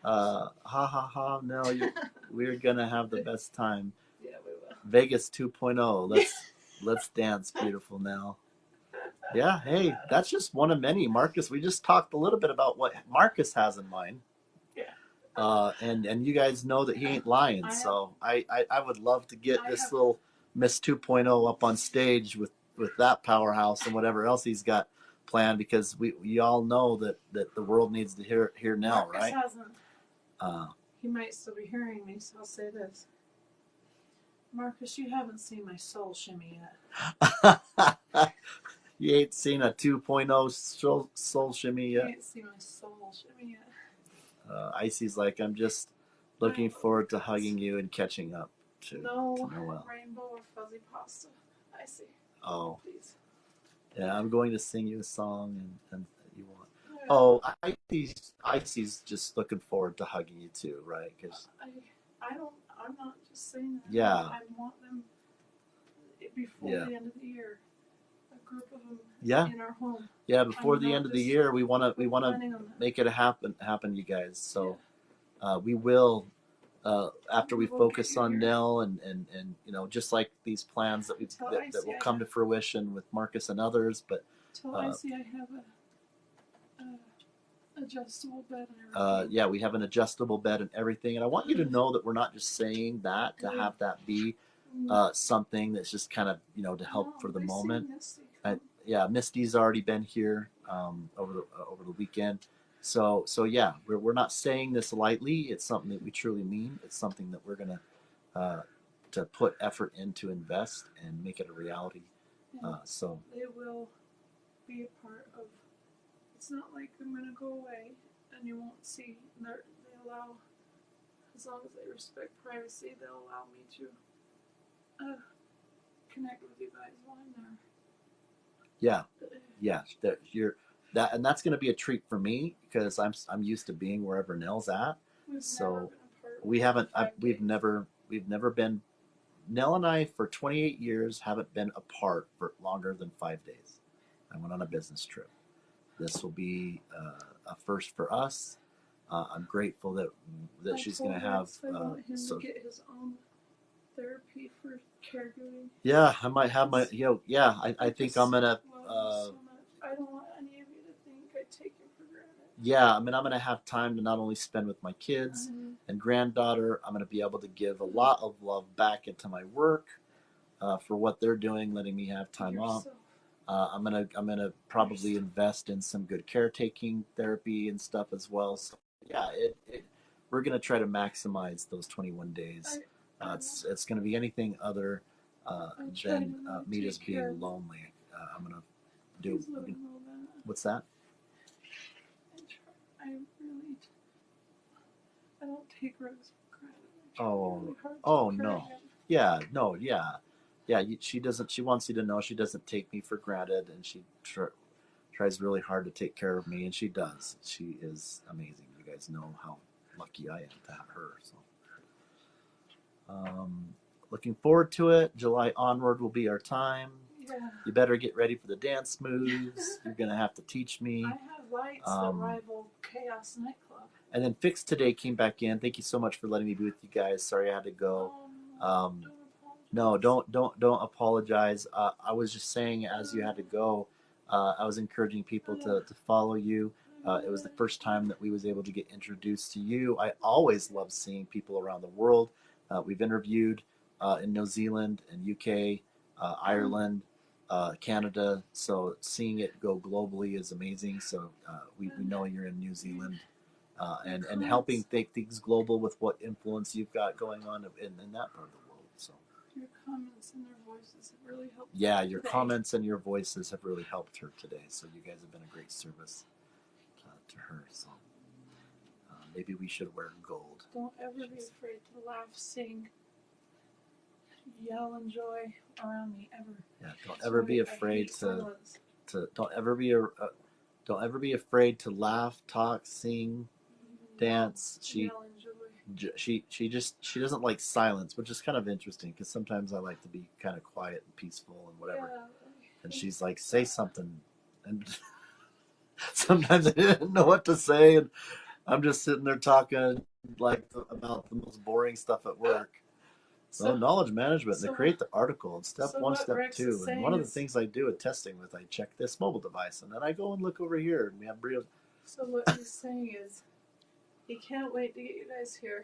A: Ha ha ha. No, we're gonna have the best time.
F: Yeah, we will.
A: Vegas 2.0. Let's dance, beautiful Nell. Yeah, hey, that's just one of many. Marcus, we just talked a little bit about what Marcus has in mind.
F: Yeah.
A: And you guys know that he ain't lying. So I would love to get this little Miss 2.0 up on stage with that powerhouse and whatever else he's got planned, because we all know that the world needs to hear Nell,
F: Marcus
A: right?
F: Hasn't. He might still be hearing me, so I'll say this. Marcus, you haven't seen my soul shimmy yet.
A: You ain't seen a 2.0 soul shimmy yet?
F: You ain't seen my soul shimmy yet.
A: Icy's like, I'm just looking forward to hugging you and catching up to Noel.
F: Rainbow or fuzzy pasta. Icy.
A: Oh.
F: Please.
A: Yeah, I'm going to sing you a song and you want.
F: Yeah.
A: Oh, Icy's just looking forward to hugging you too, right? Cause
F: I'm not just saying that.
A: Yeah.
F: I want them before the end of the year. A group of them in our home.
A: Yeah, before the end of the year, we want to make it happen, you guys. So we will, after we focus on Nell and just like these plans that that will come to fruition with Marcus and others. But
F: tell Icy I have a adjustable bed and everything.
A: Yeah, we have an adjustable bed and everything, and I want you to know that we're not just saying that to have that be something that's just kind of to help for the moment. Yeah, Misty's already been here over the weekend, so yeah, we're not saying this lightly. It's something that we truly mean. It's something that we're gonna to put effort in to invest and make it a reality. So
F: they will be a part of. It's not like I'm gonna go away and you won't see. They allow, as long as they respect privacy, they'll allow me to connect with you guys while I'm there.
A: Yeah, and that's going to be a treat for me because I'm used to being wherever Nell's at. We've never been. Nell and I for 28 years haven't been apart for longer than 5 days. I went on a business trip. This will be a first for us. I'm grateful that she's going to have.
F: I want him to get his own therapy for caregiving.
A: Yeah, I might have my. Yeah, I think I'm gonna.
F: So I don't want any of you to think I take him for granted.
A: Yeah, I mean, I'm gonna have time to not only spend with my kids and granddaughter. I'm gonna be able to give a lot of love back into my work for what they're doing, letting me have time off. I'm gonna probably invest in some good caretaking therapy and stuff as well. So yeah, we're gonna try to maximize those 21 days. It's gonna be anything other than me just being lonely. I'm gonna do. What's that?
F: I don't take Rose for granted.
A: No. Yeah, no, yeah. She doesn't. She wants you to know she doesn't take me for granted, and she tries really hard to take care of me, and she does. She is amazing. You guys know how lucky I am to have her. So, looking forward to it. July onward will be our time.
F: Yeah.
A: You better get ready for the dance moves. You're gonna have to teach me.
F: I have lights that rival Chaos Nightclub.
A: And then Fix Today came back in. Thank you so much for letting me be with you guys. Sorry I had to go. No, don't apologize. I was just saying, as you had to go, I was encouraging people to follow you. It was the first time that we was able to get introduced to you. I always love seeing people around the world. We've interviewed in New Zealand and UK, Ireland, Canada. So seeing it go globally is amazing. So we know you're in New Zealand. And helping take things global with what influence you've got going on in that part of the world. So
F: your comments and your voices have really helped.
A: Yeah, your comments and your voices have really helped her today. So you guys have been a great service to her. So maybe we should wear gold.
F: Don't ever be afraid to laugh, sing, yell in joy around me ever.
A: Yeah, don't ever be afraid don't ever be don't ever be afraid to laugh, talk, sing, dance.
F: Yell in joy.
A: She doesn't like silence, which is kind of interesting because sometimes I like to be kind of quiet and peaceful and whatever.
F: Yeah,
A: and she's like, say something, and sometimes I didn't know what to say, and I'm just sitting there talking like about the most boring stuff at work. So knowledge management,
F: so
A: to create the article, and step
F: so
A: one,
F: what
A: step
F: Rex
A: two.
F: is
A: And one of the
F: saying
A: things I do at testing with, I check this mobile device, and then I go and look over here, and we have real.
F: So what he's saying is, he can't wait to get you guys here,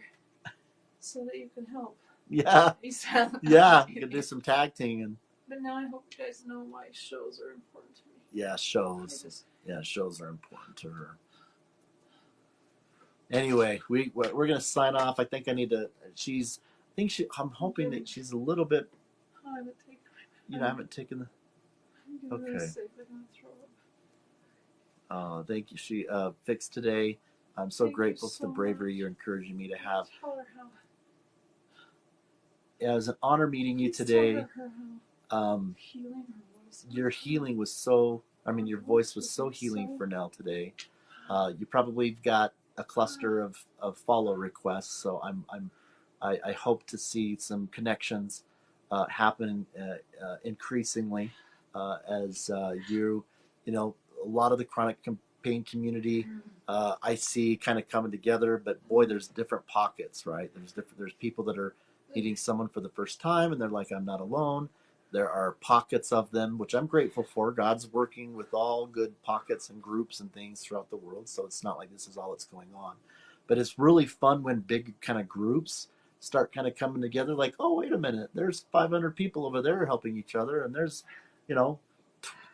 F: so that you can help.
A: Yeah,
F: He said,
A: yeah, you can do some tag teaming. And
F: but now I hope you guys know why shows are important to me.
A: yeah, shows. Yeah, shows are important to her. Anyway, we're gonna sign off. I think I need to. I'm hoping that she's a little bit.
F: I haven't taken.
A: I haven't taken the.
F: I'm getting really sick. I'm gonna throw up.
A: Thank you. She fixed today. I'm so
F: Thank
A: grateful
F: you
A: for the
F: so
A: bravery
F: much.
A: you're encouraging me to have.
F: Tell her how.
A: It was an honor meeting you
F: Please
A: today.
F: tell her how healing her voice.
A: Your healing was so. I mean, your voice was so healing for Nelle today. You probably got a cluster of follow requests, so I hope to see some connections happen increasingly as you know, a lot of the chronic pain community I see kind of coming together, but boy, there's different pockets, right? There's people that are meeting someone for the first time, and they're like, I'm not alone. There are pockets of them, which I'm grateful for. God's working with all good pockets and groups and things throughout the world, so it's not like this is all that's going on. But it's really fun when big kind of groups start kind of coming together. Like, oh, wait a minute, there's 500 people over there helping each other, and there's,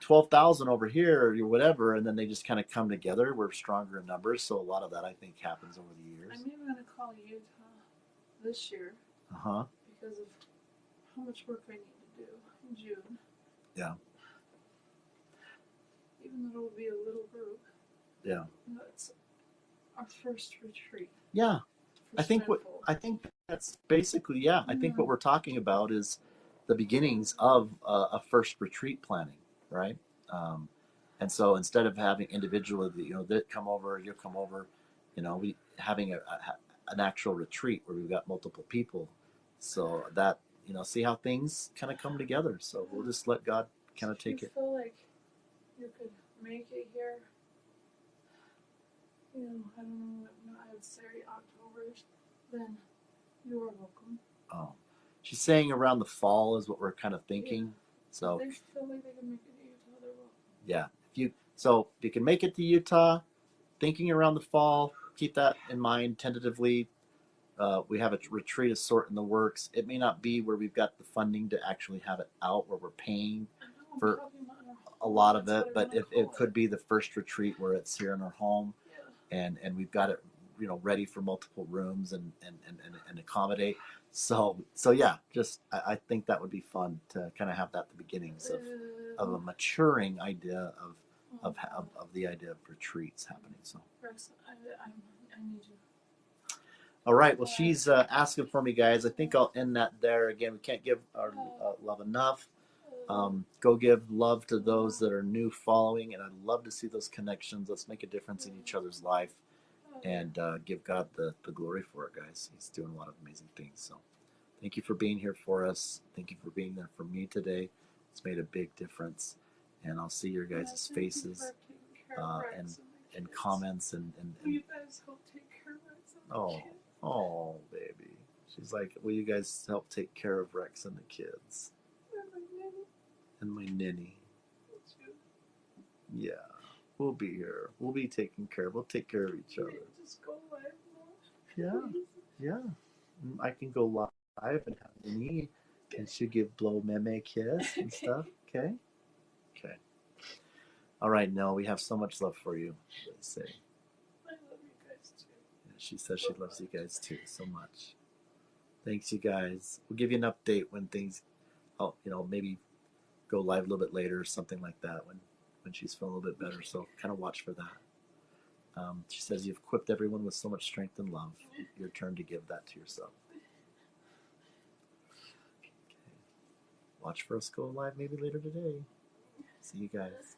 A: 12,000 over here or whatever, and then they just kind of come together. We're stronger in numbers, so a lot of that I think happens over the years.
F: I'm even going to call Utah this year. Because of how much work I need to do in June.
A: Yeah.
F: Even though it'll be a little group.
A: Yeah.
F: That's our first retreat.
A: Yeah. I think that's basically, yeah. I think what we're talking about is the beginnings of a first retreat planning, right? And so instead of having individually, that come over, you'll come over, we having an actual retreat where we've got multiple people, so that see how things kind of come together. So we'll just let God kind of take it.
F: If you feel like you could make it here, I don't know, I would say October, then you are welcome.
A: Oh, she's saying around the fall is what we're kind of thinking.
F: Yeah.
A: So
F: if they feel like they can make it to Utah, they're welcome.
A: Yeah, if you can make it to Utah, thinking around the fall, keep that in mind tentatively. We have a retreat of sort in the works. It may not be where we've got the funding to actually have it out, where we're paying for a lot of it, but it could be the first retreat where it's here in our home, and we've got it ready for multiple rooms and accommodate. So yeah, just I think that would be fun to kind of have that at the beginnings of a maturing idea of the idea of retreats happening. So
F: Rex, I need you.
A: all right, well, she's asking for me, guys. I think I'll end that there. Again, we can't give our love enough. Go give love to those that are new following, and I'd love to see those connections. Let's make a difference in each other's life, and give God the glory for it, guys. He's doing a lot of amazing things. So thank you for being here for us. Thank you for being there for me today. It's made a big difference, and I'll see your guys' faces and comments and
F: Will you guys help take care of Rex and the kids?
A: Oh, baby. She's like, will you guys help take care of Rex and the kids? And my ninny. Yeah. We'll be here. We'll be taking care. We'll take care of each other.
F: Just go live more.
A: Yeah. Yeah. I can go live and have Ninny, and she'll blow Meme a kiss and stuff. Okay? Okay. All right, Nell, we have so much love for you. Let's say.
F: I love you guys too.
A: She says she loves you guys too so much. Thanks, you guys. We'll give you an update when things, maybe go live a little bit later or something like that when she's feeling a little bit better. So kind of watch for that. She says you've equipped everyone with so much strength and love. Your turn to give that to yourself.
G: watch for us go live maybe later today. See you guys.